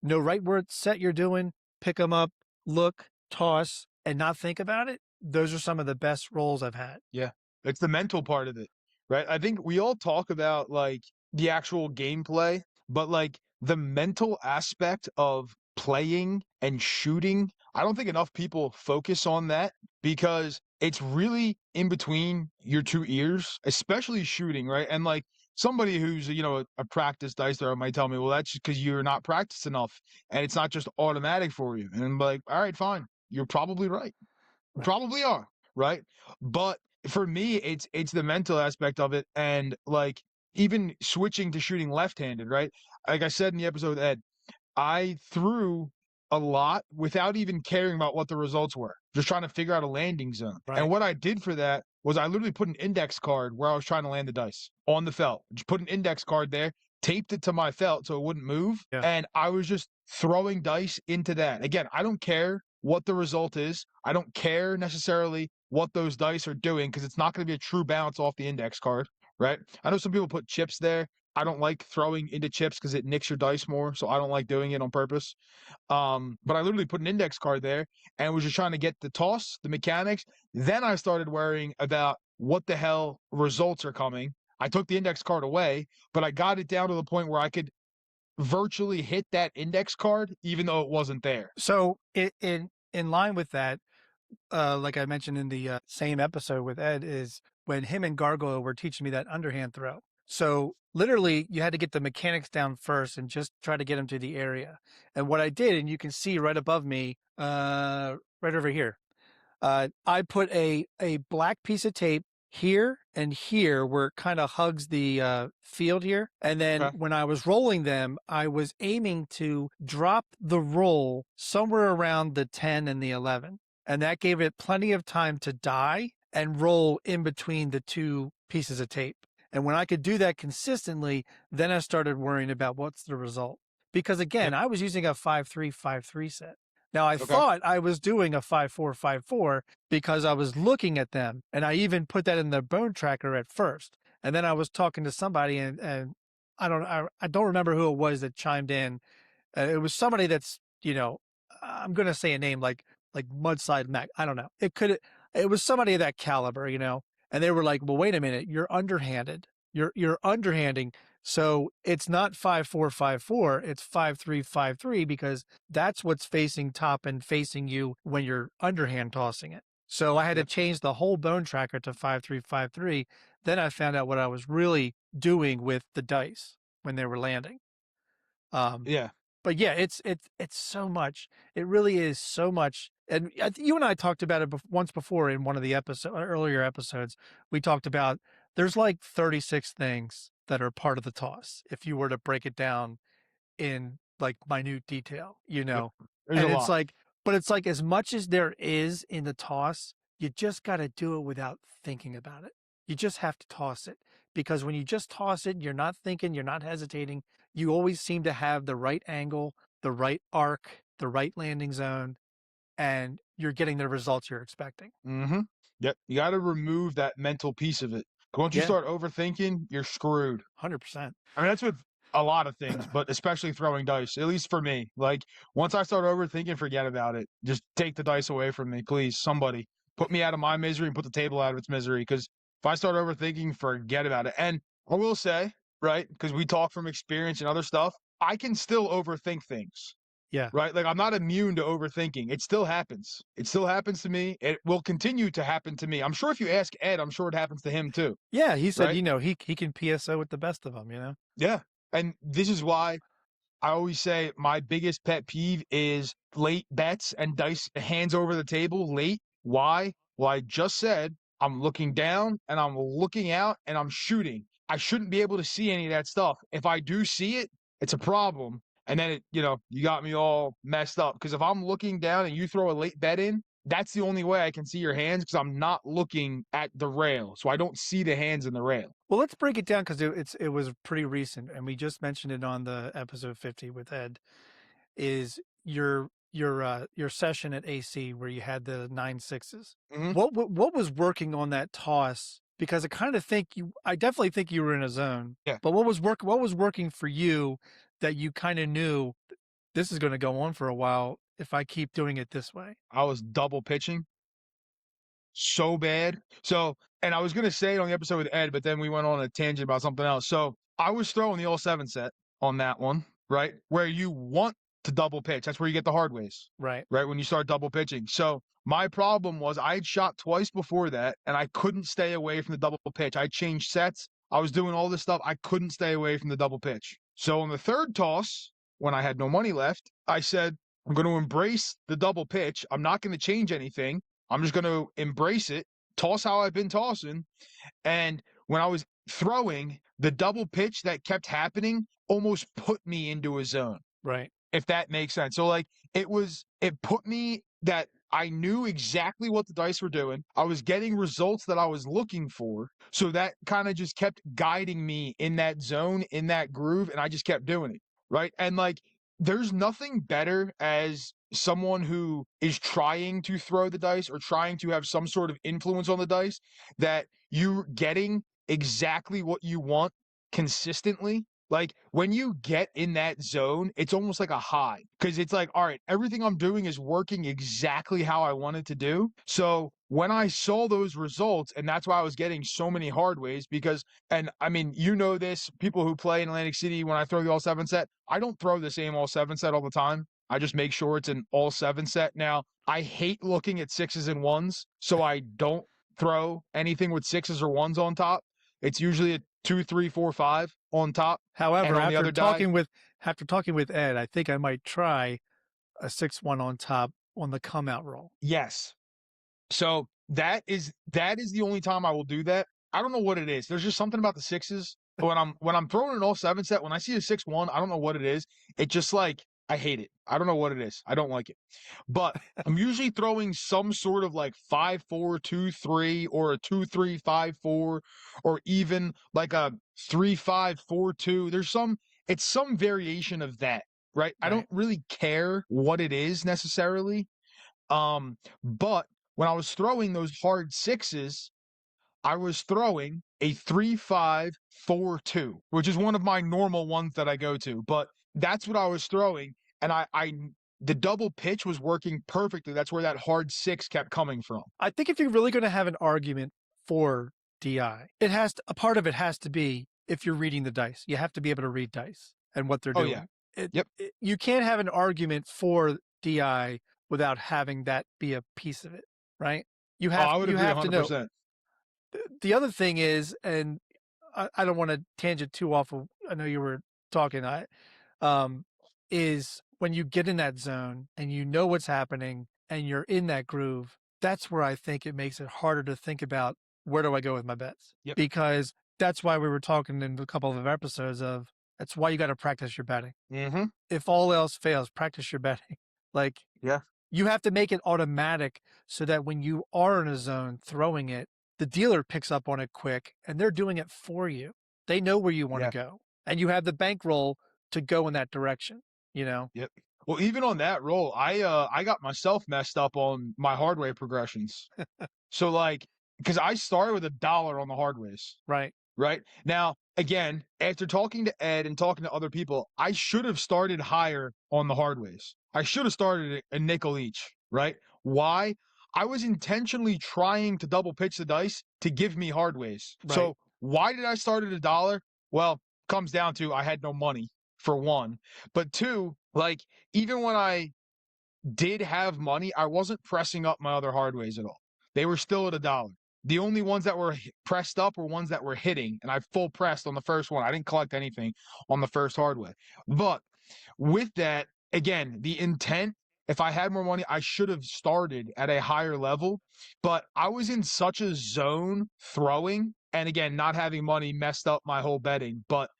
know right where it's set you're doing, pick them up, look, toss, and not think about it, those are some of the best rolls I've had. Yeah. It's the mental part of it, right? I think we all talk about like the actual gameplay, but like the mental aspect of playing and shooting, I don't think enough people focus on that because it's really in between your two ears, especially shooting, right? And like somebody who's, a practiced dice thrower might tell me, well, that's because you're not practiced enough and it's not just automatic for you. And I'm like, all right, fine. You're probably right. Right. Probably are, right? But for me, it's the mental aspect of it, and like even switching to shooting left-handed, right? Like I said in the episode with Ed, I threw a lot without even caring about what the results were, just trying to figure out a landing zone. And Right. what I did for that was I literally put an index card where I was trying to land the dice on the felt. Just put an index card there, taped it to my felt so it wouldn't move, Yeah. and I was just throwing dice into that. Again, I don't care what the result is. I don't care necessarily what those dice are doing because it's not going to be a true bounce off the index card, right? I know some people put chips there. I don't like throwing into chips because it nicks your dice more, so I don't like doing it on purpose. But I literally put an index card there and was just trying to get the toss, the mechanics. Then I started worrying about what the hell results are coming. I took the index card away, but I got it down to the point where I could virtually hit that index card even though it wasn't there. So in line with that, like I mentioned in the same episode with Ed, is when him and Gargoyle were teaching me that underhand throw. So literally, you had to get the mechanics down first and just try to get them to the area. And what I did, and you can see right above me, right over here, I put a black piece of tape here and here where it kind of hugs the field here. And then Okay. when I was rolling them, I was aiming to drop the roll somewhere around the 10 and the 11. And that gave it plenty of time to die and roll in between the two pieces of tape. And when I could do that consistently, then I started worrying about what's the result. Because again, Yep. I was using a 5-3-5-3 set. Now I Okay. thought I was doing a 5-4-5-4 because I was looking at them, and I even put that in the bone tracker at first. And then I was talking to somebody, and I don't remember who it was that chimed in. It was somebody that's I'm gonna say a name like Mudside Mac. I don't know. It was somebody of that caliber, and they were like, well, wait a minute, you're underhanded. You're underhanding. So it's not 5-4-5-4, it's 5-3-5-3 because that's what's facing top and facing you when you're underhand tossing it. So I had to Yep. change the whole bone tracker to 5-3-5-3. Then I found out what I was really doing with the dice when they were landing. Um, Yeah. but yeah, it's so much. It really is so much. And you and I talked about it once before in one of the earlier episodes. We talked about there's like 36 things that are part of the toss if you were to break it down in like minute detail, Yep. There's a And it's lot. like, but it's like as much as there is in the toss, you just got to do it without thinking about it. You just have to toss it because when you just toss it, you're not thinking, you're not hesitating. You always seem to have the right angle, the right arc, the right landing zone, and you're getting the results you're expecting. Mm-hmm. Yep. You got to remove that mental piece of it. Once you Yeah, start overthinking, you're screwed. 100%. I mean, that's with a lot of things, but especially throwing dice, at least for me. Like, once I start overthinking, forget about it. Just take the dice away from me, please. Somebody put me out of my misery and put the table out of its misery. Because if I start overthinking, forget about it. And I will say, right, because we talk from experience and other stuff, I can still overthink things. Yeah. Right? Like I'm not immune to overthinking. It still happens. It still happens to me. It will continue to happen to me. I'm sure if you ask Ed, I'm sure it happens to him too. Yeah, he said, Right? he can PSO with the best of them. Yeah. And this is why I always say my biggest pet peeve is late bets and dice hands over the table late. Why? Well, I just said I'm looking down and I'm looking out and I'm shooting. I shouldn't be able to see any of that stuff. If I do see it, it's a problem. And then you got me all messed up. Because if I'm looking down and you throw a late bet in, that's the only way I can see your hands because I'm not looking at the rail. So I don't see the hands in the rail. Well, let's break it down because it was pretty recent, and we just mentioned it on the episode 50 with Ed. Is your session at AC where you had the 9 6s? Mhm. What was working on that toss? Because I definitely think you were in a zone. Yeah. But what was working for you that you kind of knew this is going to go on for a while if I keep doing it this way? I was double pitching so bad. And I was going to say it on the episode with Ed, but then we went on a tangent about something else. So I was throwing the all 7 set on that one, right? Where you want to double pitch. That's where you get the hardways, Right. right? When you start double pitching. So my problem was I had shot twice before that and I couldn't stay away from the double pitch. I changed sets. I was doing all this stuff. I couldn't stay away from the double pitch. So on the third toss, when I had no money left, I said, I'm going to embrace the double pitch. I'm not going to change anything. I'm just going to embrace it, toss how I've been tossing. And when I was throwing, the double pitch that kept happening almost put me into a zone. Right. If that makes sense. So it put me that I knew exactly what the dice were doing. I was getting results that I was looking for. So that kind of just kept guiding me in that zone, in that groove, and I just kept doing it. Right. And there's nothing better as someone who is trying to throw the dice or trying to have some sort of influence on the dice that you're getting exactly what you want consistently. When you get in that zone, it's almost like a high because it's like, all right, everything I'm doing is working exactly how I wanted to do. So when I saw those results, and that's why I was getting so many hardways and I mean, this, people who play in Atlantic City, when I throw the all 7 set, I don't throw the same all 7 set all the time. I just make sure it's an all 7 set. Now, I hate looking at 6s and 1s, so I don't throw anything with 6s or 1s on top. It's usually a 2, 3, 4, 5 on top. However, on the other talking with Ed, I think I might try a 6-1 on top on the come out roll. Yes. So that is the only time I will do that. I don't know what it is. There's just something about the 6s. When I'm throwing an all 7 set, when I see a 6-1, I don't know what it is. It just I hate it. I don't know what it is. I don't like it. But I'm usually throwing some sort of 5-4-2-3 or a 2-3-5-4 or even a 3-5-4-2. It's some variation of that, right? I don't really care what it is necessarily. But when I was throwing those hard 6s, I was throwing a 3-5-4-2, which is one of my normal ones that I go to, but that's what I was throwing. And the double pitch was working perfectly. That's where that hard 6 kept coming from. I think if you're really going to have an argument for DI, a part of it has to be if you're reading the dice. You have to be able to read dice and what they're doing. Yeah. You can't have an argument for DI without having that be a piece of it, right? I would agree 100%. To know. The other thing is, and I don't want to tangent too off of, I know you were talking, is when you get in that zone and you know what's happening and you're in that groove, that's where I think it makes it harder to think about where do I go with my bets? Yep. Because that's why we were talking in a couple of episodes of that's why you got to practice your betting. Mm-hmm. If all else fails, practice your betting. Yeah. You have to make it automatic so that when you are in a zone throwing it, the dealer picks up on it quick and they're doing it for you. They know where you want to go and you have the bankroll to go in that direction, Yep. Well, even on that roll, I got myself messed up on my hardway progressions. So because I started with $1 on the hardways. Right. Right. Now, again, after talking to Ed and talking to other people, I should have started higher on the hardways. I should have started a nickel each. Right. Why? I was intentionally trying to double pitch the dice to give me hardways. Right. So why did I start at $1? Well, comes down to I had no money, for one. But two, even when I did have money, I wasn't pressing up my other hardways at all. They were still at $1. The only ones that were pressed up were ones that were hitting, and I full pressed on the first one. I didn't collect anything on the first hardway. But with that, again, the intent if I had more money, I should have started at a higher level. But I was in such a zone throwing, and again, not having money messed up my whole betting. But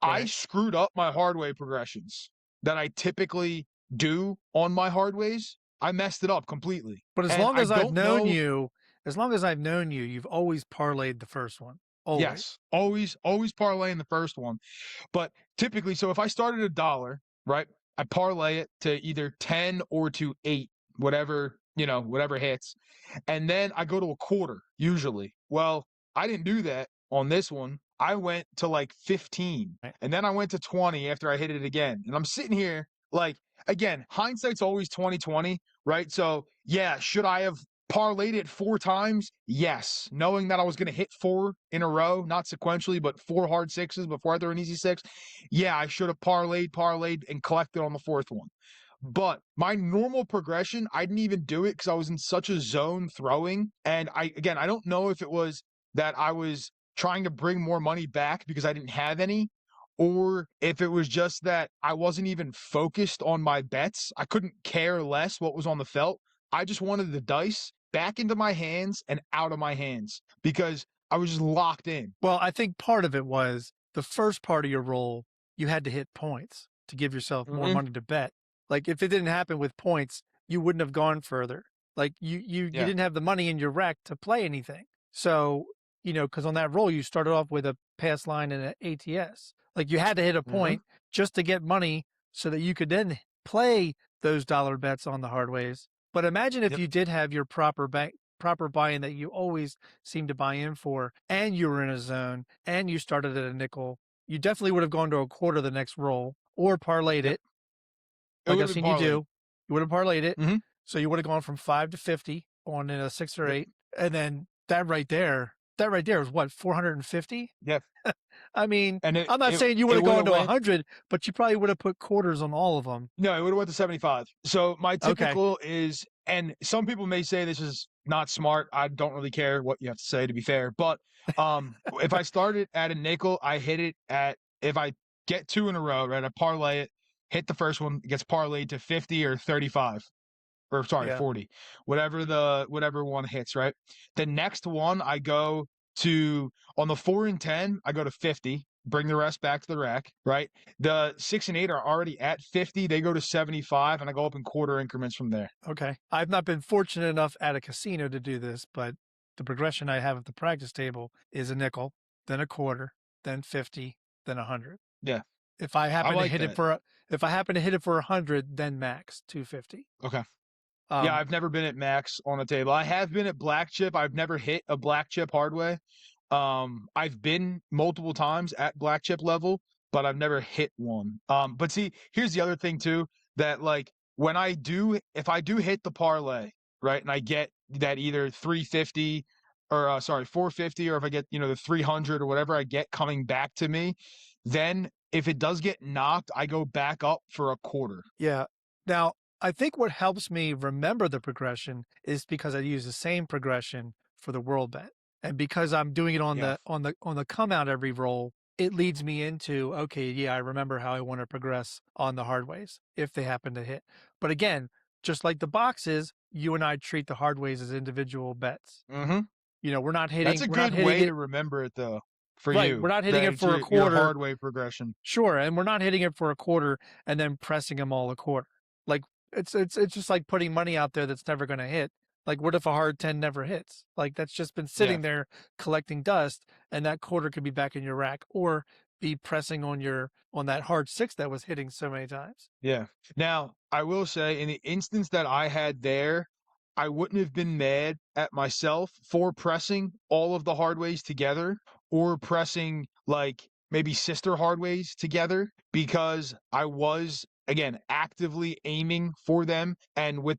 I Right. screwed up my hardway progressions that I typically do on my hardways. I messed it up completely. But as And long I as I've don't known know. you, you've always parlayed the first one. Always. Yes, always parlay in the first one. But typically, so if I started $1, right, I parlay it to either 10 or to 8, whatever hits. And then I go to a quarter usually. Well, I didn't do that on this one. I went to like 15 Right. and then I went to 20 after I hit it again. And I'm sitting here like, again, hindsight's always 2020, right? So yeah, should I have parlayed it 4 times? Yes. Knowing that I was going to hit 4 in a row, not sequentially, but 4 hard sixes before I threw an easy 6. Yeah, I should have parlayed, and collected on the 4th one. But my normal progression, I didn't even do it because I was in such a zone throwing. And I don't know if it was that I was trying to bring more money back because I didn't have any, or if it was just that I wasn't even focused on my bets. I couldn't care less what was on the felt. I just wanted the dice back into my hands and out of my hands because I was just locked in. Well, I think part of it was the first part of your roll, you had to hit points to give yourself more Mm-hmm. money to bet. Like if it didn't happen with points, you wouldn't have gone further. Like you Yeah. didn't have the money in your rack to play anything. So, because on that roll you started off with a pass line and an ATS. Like you had to hit a Mm-hmm. point just to get money so that you could then play those dollar bets on the hard ways. But imagine if Yep. you did have your proper buy-in that you always seem to buy in for, and you were in a zone, and you started at a nickel, you definitely would have gone to a quarter the next roll or parlayed Yep. it, It like would I've have been seen you parlayed. do. You would have parlayed it. Mm-hmm. So you would have gone from 5 to 50 on in a 6 or Yep. 8. And then that right there is what, 450? Yep. I mean, And it I'm not it saying you would it have would gone have to went. 100, but you probably would have put quarters on all of them. No, it would have went to 75. So my Okay. typical is, and some people may say this is not smart. I don't really care what you have to say, to be fair. But if I started at a nickel, I hit it at, if I get 2 in a row, right, I parlay it, hit the first one, it gets parlayed to 50 or 35. Or sorry, Yeah. 40. Whatever one hits, right? The next one I go to, on the 4 and 10, I go to 50, bring the rest back to the rack, right? The 6 and 8 are already at 50, they go to 75, and I go up in quarter increments from there. Okay. I've not been fortunate enough at a casino to do this, but the progression I have at the practice table is a nickel, then a quarter, then 50, then 100. Yeah, If I I happen to like hit it that. for if I happen to hit it for 100, then max 250. Okay. Yeah, Um I've never been at max on a table. I have been at black chip. I've never hit a black chip hard way. I've been multiple times at black chip level, but I've never hit one. But see, here's the other thing too, that like if I do hit the parlay, right, and I get that either 350 or 450, or if I get, the 300 or whatever I get coming back to me, then if it does get knocked, I go back up for a quarter. yeah. Now, I think what helps me remember the progression is because I use the same progression for the world bet. And because I'm doing it on Yeah. the come out every roll, it leads me into, okay, yeah, I remember how I want to progress on the hard ways if they happen to hit. But again, just like the boxes, you and I treat the hard ways as individual bets. Mm-hmm. We're not That's hitting a we're not good hitting way it to remember it, though, for right. We're you. not hitting That it it's for a your quarter. hard way progression. Sure, and we're not hitting it for a quarter and then pressing them all a quarter. Like it's just like putting money out there that's never going to hit. Like what if a hard 10 never hits? Like that's just been Yeah. sitting there collecting dust, and that quarter could be back in your rack or be pressing on that hard 6 that was hitting so many times. Yeah. Now, I will say, in the instance that I had there, I wouldn't have been mad at myself for pressing all of the hardways together, or pressing like maybe sister hardways together, because I was, again, actively aiming for them. And with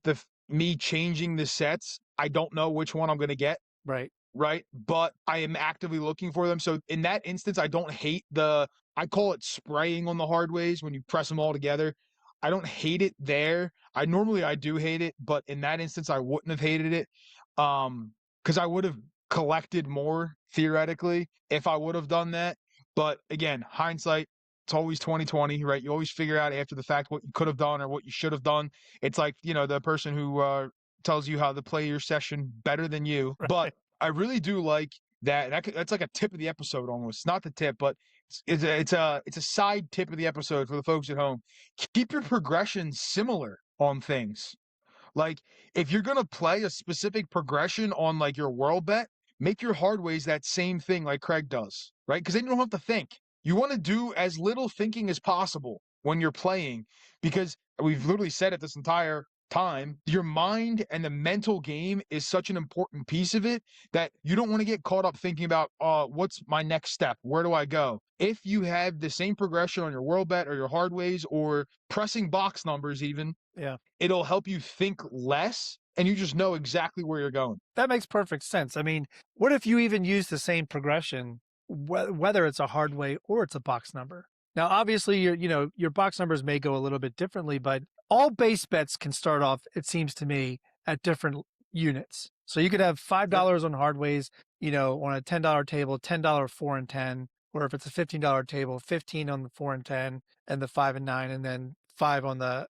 me changing the sets, I don't know which one I'm going to get. Right. Right? But I am actively looking for them. So in that instance, I don't hate I call it spraying on the hard ways when you press them all together. I don't hate it there. I do hate it, but in that instance, I wouldn't have hated it. Because I would have collected more theoretically if I would have done that. But again, hindsight It's always 2020, right? You always figure out after the fact what you could have done or what you should have done. It's like, the person who tells you how to play your session better than you. But Right. I really do like that. That's like a tip of the episode almost. Not the tip, but it's a side tip of the episode for the folks at home. Keep your progression similar on things. Like, if you're gonna play a specific progression on like your world bet, make your hardways that same thing like Craig does, right? Because then you don't have to think. You want to do as little thinking as possible when you're playing, because we've literally said it this entire time. Your mind and the mental game is such an important piece of it that you don't want to get caught up thinking about, what's my next step? Where do I go? If you have the same progression on your world bet or your hardways or pressing box numbers, even, Yeah. it'll help you think less and you just know exactly where you're going. That makes perfect sense. I mean, what if you even use the same progression, whether it's a hard way or it's a box number? Now, obviously, your box numbers may go a little bit differently, but all base bets can start off, it seems to me, at different units. So you could have $5 on hardways, on a $10 table, $10 4 and 10, or if it's a $15 table, 15 on the 4 and 10, and the 5 and 9, and then 5 on the,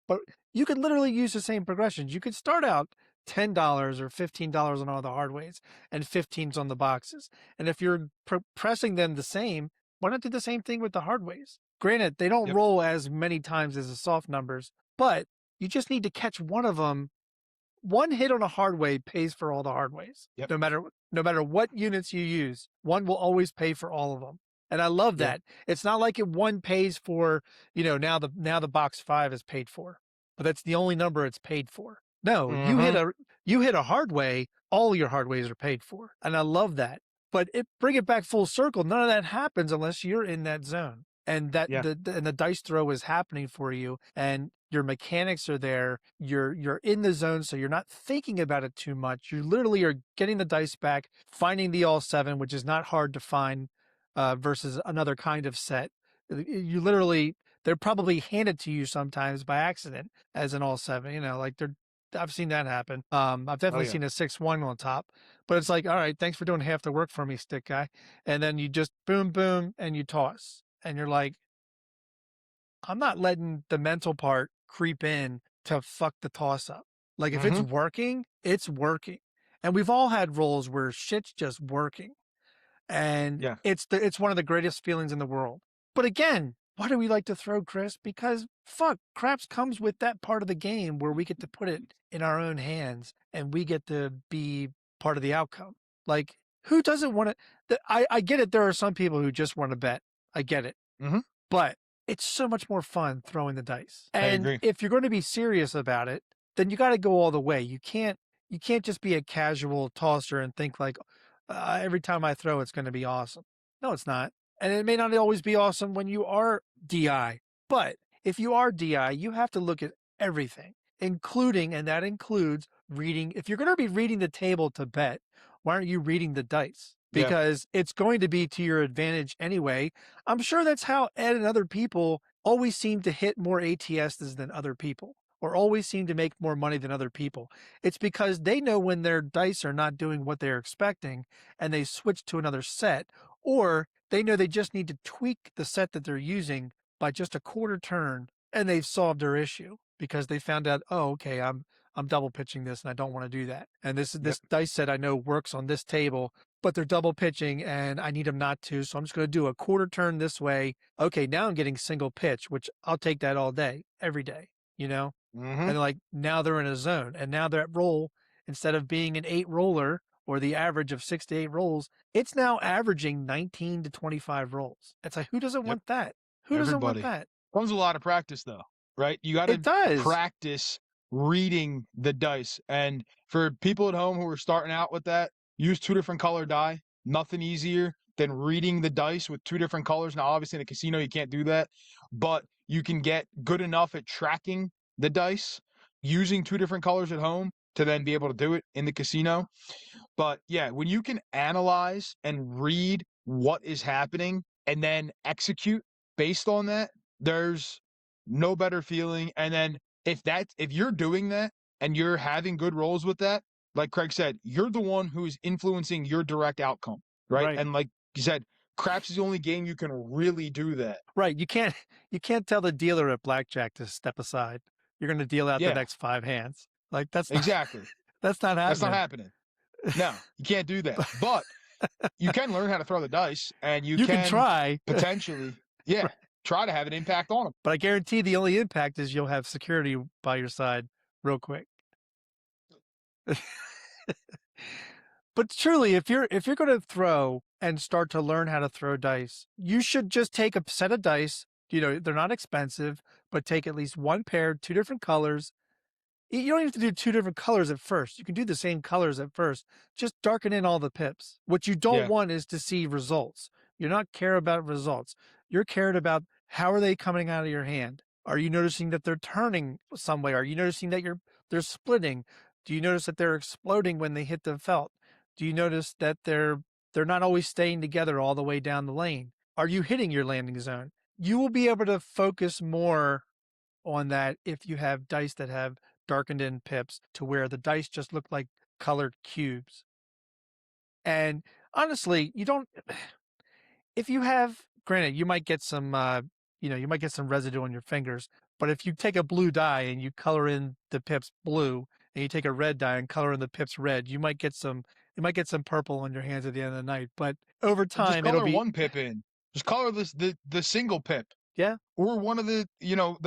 but you could literally use the same progressions. You could start out $10 or $15 on all the hardways and 15s on the boxes. And if you're pressing them the same, why not do the same thing with the hardways? Granted, they don't Yep. roll as many times as the soft numbers, but you just need to catch one of them. One hit on a hardway pays for all the hardways. Yep. No matter what units you use, one will always pay for all of them. And I love Yep. that. It's not like one pays for, now the box 5 is paid for, but that's the only number it's paid for. No, you hit a hardway, all your hardways are paid for. And I love that. But bring it back full circle. None of that happens unless you're in that zone. And the dice throw is happening for you, and your mechanics are there. You're in the zone, so you're not thinking about it too much. You literally are getting the dice back, finding the all 7, which is not hard to find, versus another kind of set. You literally, they're probably handed to you sometimes by accident as an all 7. I've seen that happen. I've definitely seen a 6-1 on top, but it's like, all right, thanks for doing half the work for me, stick guy. And then you just boom, boom, and you toss. And you're like, I'm not letting the mental part creep in to fuck the toss up. Like, if it's working, it's working. And we've all had rolls where shit's just working. And it's one of the greatest feelings in the world. But again, why do we like to throw, Chris? Because craps comes with that part of the game where we get to put it in our own hands and we get to be part of the outcome. Like, who doesn't want to? I get it. There are some people who just want to bet. I get it. But it's so much more fun throwing the dice. And if you're going to be serious about it, then you got to go all the way. You can't just be a casual tosser and think like, every time I throw, it's going to be awesome. No, it's not. And it may not always be awesome when you are DI. But if you are DI, you have to look at everything, including, and that includes reading. If you're going to be reading the table to bet, why aren't you reading the dice? Because it's going to be to your advantage anyway. I'm sure that's how Ed and other people always seem to hit more ATSs than other people, or always seem to make more money than other people. It's because they know when their dice are not doing what they're expecting and they switch to another set, or they know they just need to tweak the set that they're using by just a quarter turn and they've solved their issue because they found out, oh, okay, I'm double pitching this and I don't want to do that. And this dice set I know works on this table, but they're double pitching and I need them not to. So I'm just going to do a quarter turn this way. Okay, now I'm getting single pitch, which I'll take that all day, every day, And like now they're in a zone, and now that roll, instead of being an 8 roller or the average of 6 to 8 rolls, it's now averaging 19 to 25 rolls. It's like, who doesn't want that? Who doesn't want that? Comes a lot of practice though, right? You got to practice reading the dice. And for people at home who are starting out with that, use 2 different color die. Nothing easier than reading the dice with 2 different colors. Now, obviously in a casino, you can't do that, but you can get good enough at tracking the dice using 2 different colors at home to then be able to do it in the casino. But yeah, when you can analyze and read what is happening and then execute based on that, there's no better feeling. And then if you're doing that and you're having good rolls with that, like Craig said, you're the one who is influencing your direct outcome, right? And like you said, craps is the only game you can really do that. Right. You can't tell the dealer at Blackjack to step aside. You're going to deal out the Yeah, next 5 hands. Like that's not exactly. that's not That's not happening. happening. No, you can't do that. But you can learn how to throw the dice, and you You can can try, potentially, yeah, try to have an impact on them. but I guarantee the only impact is you'll have security by your side real quick. But truly, if you're going to throw and start to learn how to throw dice, you should just take a set of dice. They're not expensive, but take at least one pair, 2 different colors. You don't have to do 2 different colors at first. You can do the same colors at first. Just darken in all the pips. What you don't Yeah. want is to see results. You're not care about results. You're cared about how are they coming out of your hand. Are you noticing that they're turning some way? Are you noticing that they're splitting? Do you notice that they're exploding when they hit the felt? Do you notice that they're not always staying together all the way down the lane? Are you hitting your landing zone? You will be able to focus more on that if you have dice that have darkened in pips to where the dice just look like colored cubes. And honestly, you don't if you have granted you might get some you might get some residue on your fingers, but if you take a blue die and you color in the pips blue and you take a red die and color in the pips red, you might get some purple on your hands at the end of the night, but over Or just time it'll color be one pip in. Just color the single pip. yeah. Or one of the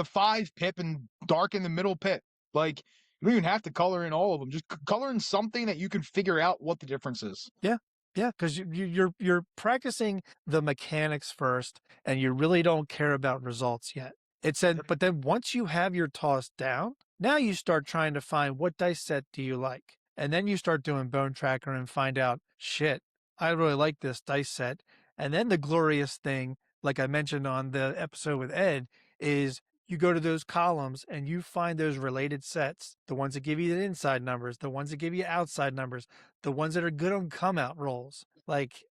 5 pip and darken the middle pip. Like, you don't even have to color in all of them. Just color in something that you can figure out what the difference is. Yeah. Yeah, because you're practicing the mechanics first, and you really don't care about results yet. But then once you have your toss down, now you start trying to find what dice set do you like, and then you start doing Bone Tracker and find out, shit, I really like this dice set. And then the glorious thing, like I mentioned on the episode with Ed, is you go to those columns and you find those related sets, the ones that give you the inside numbers, the ones that give you outside numbers, the ones that are good on come out rolls. Like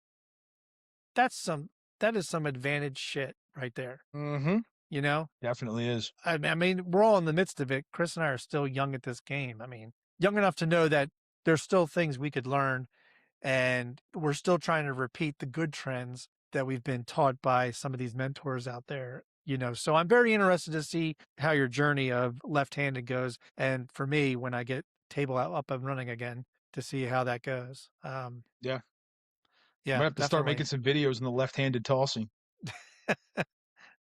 that is some advantage shit right there. Mm-hmm. You know? Definitely is. I mean, we're all in the midst of it. Chris and I are still young at this game. I mean, young enough to know that there's still things we could learn, and we're still trying to repeat the good trends that we've been taught by some of these mentors out there. So I'm very interested to see how your journey of left-handed goes, and for me, when I get table up and running again, to see how that goes. Yeah. Yeah, Might have to start definitely. making some videos in the left-handed tossing.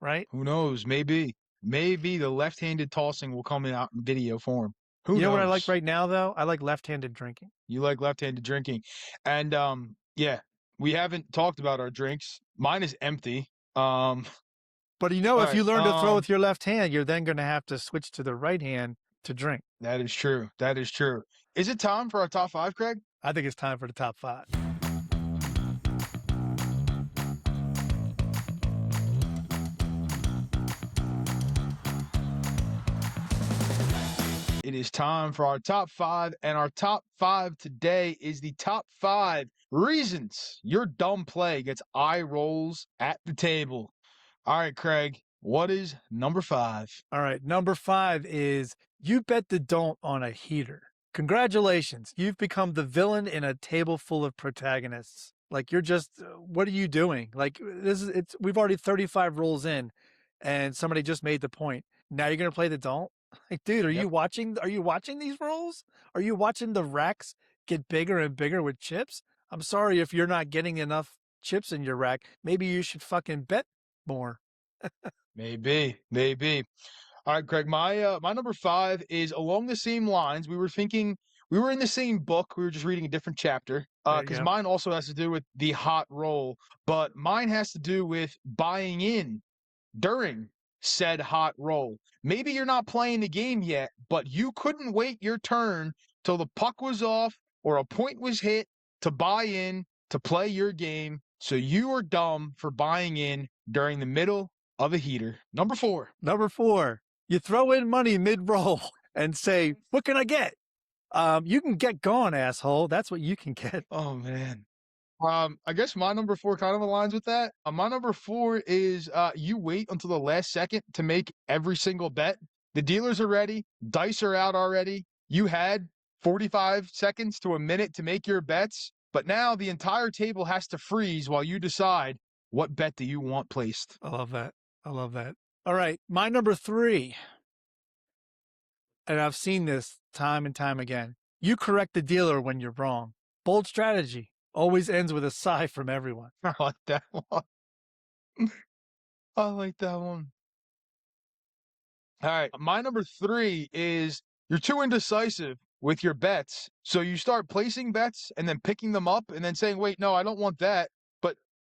Right? Who knows? Maybe the left-handed tossing will come out in video form. Who You know what I like knows? right now, though? I like left-handed drinking. You like left-handed drinking. And yeah, we haven't talked about our drinks. Mine is empty. But all if you right. learn to throw with your left hand, you're then going to have to switch to the right hand to drink. That is true. That is true. Is it time for our top 5, Craig? I think it's time for the top 5. It is time for our top 5, and our top 5 today is the top 5 reasons your dumb play gets eye rolls at the table. All right, Craig, what is number 5? All right, number 5 is you bet the don't on a heater. Congratulations, you've become the villain in a table full of protagonists. Like you're just, what are you doing? Like we've already 35 rolls in, and somebody just made the point. Now you're gonna play the don't. Like, dude, are Yep. you watching? Are you watching these rolls? Are you watching the racks get bigger and bigger with chips? I'm sorry if you're not getting enough chips in your rack. Maybe you should fucking bet more. Maybe. All right, Craig. My number 5 is along the same lines. We were in the same book. We were just reading a different chapter. There you Because go. mine also has to do with the hot roll, but mine has to do with buying in during said hot roll. Maybe you're not playing the game yet, but you couldn't wait your turn till the puck was off or a point was hit to buy in to play your game. So you are dumb for buying in during the middle of a heater. Number 4. Number 4, you throw in money mid-roll and say, what can I get? You can get gone, asshole. That's what you can get. Oh man. I guess my number 4 kind of aligns with that. My number 4 is you wait until the last second to make every single bet. The dealers are ready, dice are out already. You had 45 seconds to a minute to make your bets, but now the entire table has to freeze while you decide what bet do you want placed? I love that. I love that. All right, my number 3, and I've seen this time and time again. You correct the dealer when you're wrong. Bold strategy always ends with a sigh from everyone. I like that one. I like that one. All right. My number 3 is you're too indecisive with your bets. So you start placing bets and then picking them up and then saying, wait, no, I don't want that.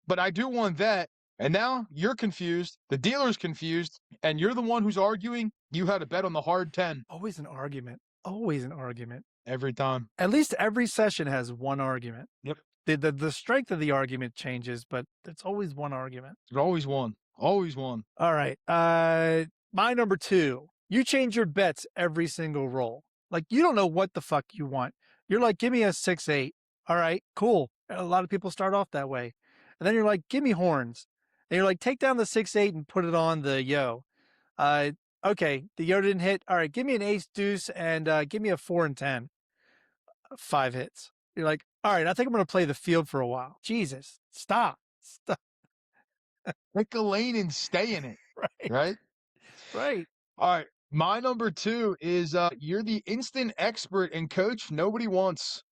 But I do want that. And now you're confused. The dealer's confused. And you're the one who's arguing. You had a bet on the hard 10 Always an argument. Always an argument. every time. At least every session has one argument. Yep. The strength of the argument changes, but it's always one argument. It always won. Always won. All right. My number 2. You change your bets every single roll. Like, you don't know what the fuck you want. You're like, give me a 6-8. All right, cool. A lot of people start off that way. And then you're like, give me horns. And you're like, take down the 6-8 and put it on the yo. Okay, the yo didn't hit. All right, give me an ace deuce and give me a 4 and 10. 5 hits. You're like, all right, I think I'm going to play the field for a while. Jesus, stop. Pick a lane and stay in it. Right. Right? Right. All right. My number 2 is you're the instant expert and coach nobody wants.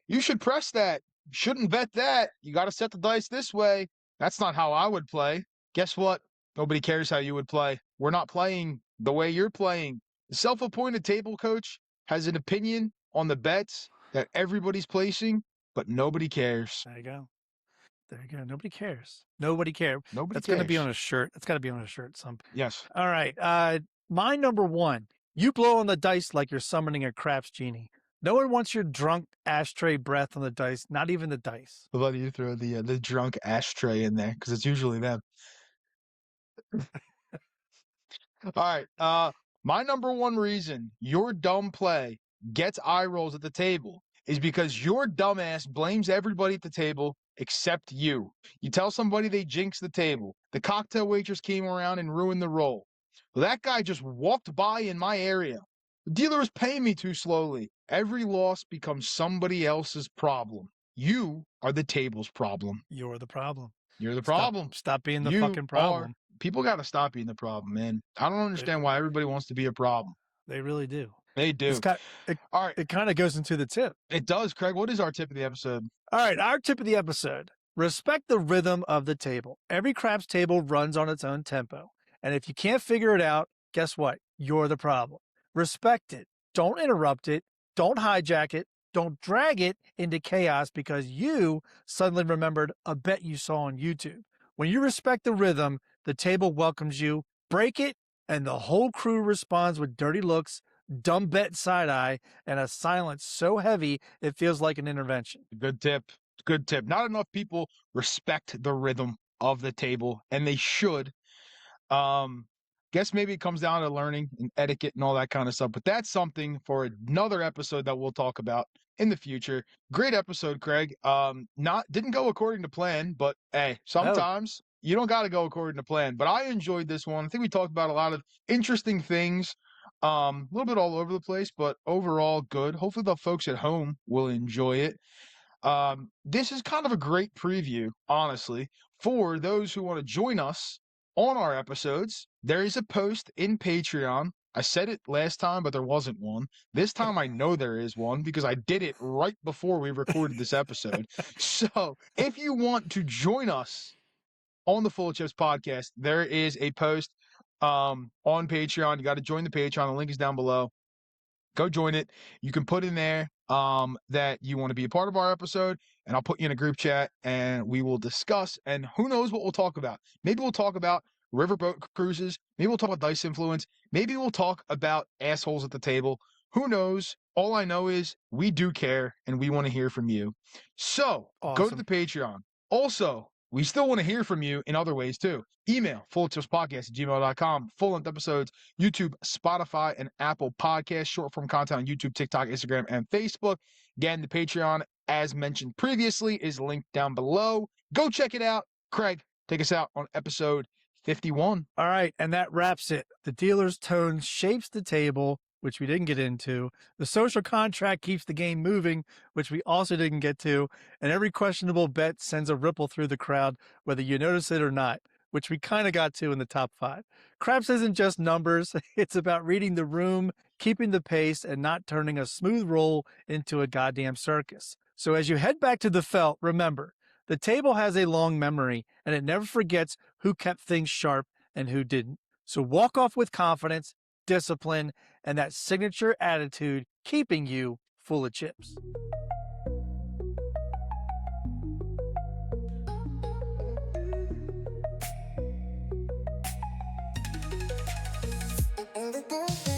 You should press that. Shouldn't bet that. You got to set the dice this way. That's not how I would play. Guess what? Nobody cares how you would play. We're not playing the way you're playing. The self-appointed table coach has an opinion on the bets that everybody's placing, but nobody cares. There you go. There you go. Nobody cares. Nobody cares. Nobody That's cares. going to be on a shirt. That's got to be on a shirt. Yes. All right. My number 1. You blow on the dice like you're summoning a craps genie. No one wants your drunk ashtray breath on the dice. Not even the dice. I'll let you throw the drunk ashtray in there because it's usually them. All right. My number 1 reason your dumb play gets eye rolls at the table is because your dumbass blames everybody at the table except you. You tell somebody they jinxed the table. The cocktail waitress came around and ruined the roll. Well, that guy just walked by in my area. The dealer was paying me too slowly. Every loss becomes somebody else's problem. You are the table's problem. You're the problem. You're the problem. Stop being the You fucking problem. People got to stop being the problem, man. I don't understand why everybody wants to be a problem. They really do. They do. All right. It kind of goes into the tip. It does, Craig. What is our tip of the episode? All right. Our tip of the episode. Respect the rhythm of the table. Every craps table runs on its own tempo. And if you can't figure it out, guess what? You're the problem. Respect it. Don't interrupt it. Don't hijack it. Don't drag it into chaos because you suddenly remembered a bet you saw on YouTube. When you respect the rhythm, the table welcomes you. Break it, and the whole crew responds with dirty looks, dumb bet side eye, and a silence so heavy it feels like an intervention. Good tip. Good tip. Not enough people respect the rhythm of the table, and they should. Guess maybe it comes down to learning and etiquette and all that kind of stuff, but that's something for another episode that we'll talk about in the future. Great episode, Craig. Didn't go according to plan, but hey, sometimes you don't got to go according to plan. But I enjoyed this one. I think we talked about a lot of interesting things, a little bit all over the place, but overall good. Hopefully the folks at home will enjoy it. This is kind of a great preview, honestly, for those who want to join us on our episodes. There is a post in Patreon. I said it last time, but there wasn't one. This time I know there is one because I did it right before we recorded this episode. So if you want to join us on the Full of Chips podcast, there is a post on Patreon. You got to join the Patreon. The link is down below. Go join it. You can put in there that you want to be a part of our episode, and I'll put you in a group chat, and we will discuss, and who knows what we'll talk about. Maybe we'll talk about riverboat cruises. Maybe we'll talk about dice influence. Maybe we'll talk about assholes at the table. Who knows? All I know is we do care, and we want to hear from you. So Go to the Patreon. Also, we still want to hear from you in other ways, too. Email fullofchipspodcast@gmail.com. Full-length episodes, YouTube, Spotify, and Apple Podcasts. Short-form content on YouTube, TikTok, Instagram, and Facebook. Again, the Patreon, as mentioned previously, is linked down below. Go check it out. Craig, take us out on episode 51. All right, and that wraps it. The dealer's tone shapes the table. which we didn't get into. The social contract keeps the game moving, which we also didn't get to. And every questionable bet sends a ripple through the crowd, whether you notice it or not, which we kind of got to in the top 5. Craps isn't just numbers, it's about reading the room, keeping the pace, and not turning a smooth roll into a goddamn circus. So as you head back to the felt, remember, the table has a long memory, and it never forgets who kept things sharp and who didn't. So walk off with confidence, discipline, and that signature attitude keeping you full of chips. On the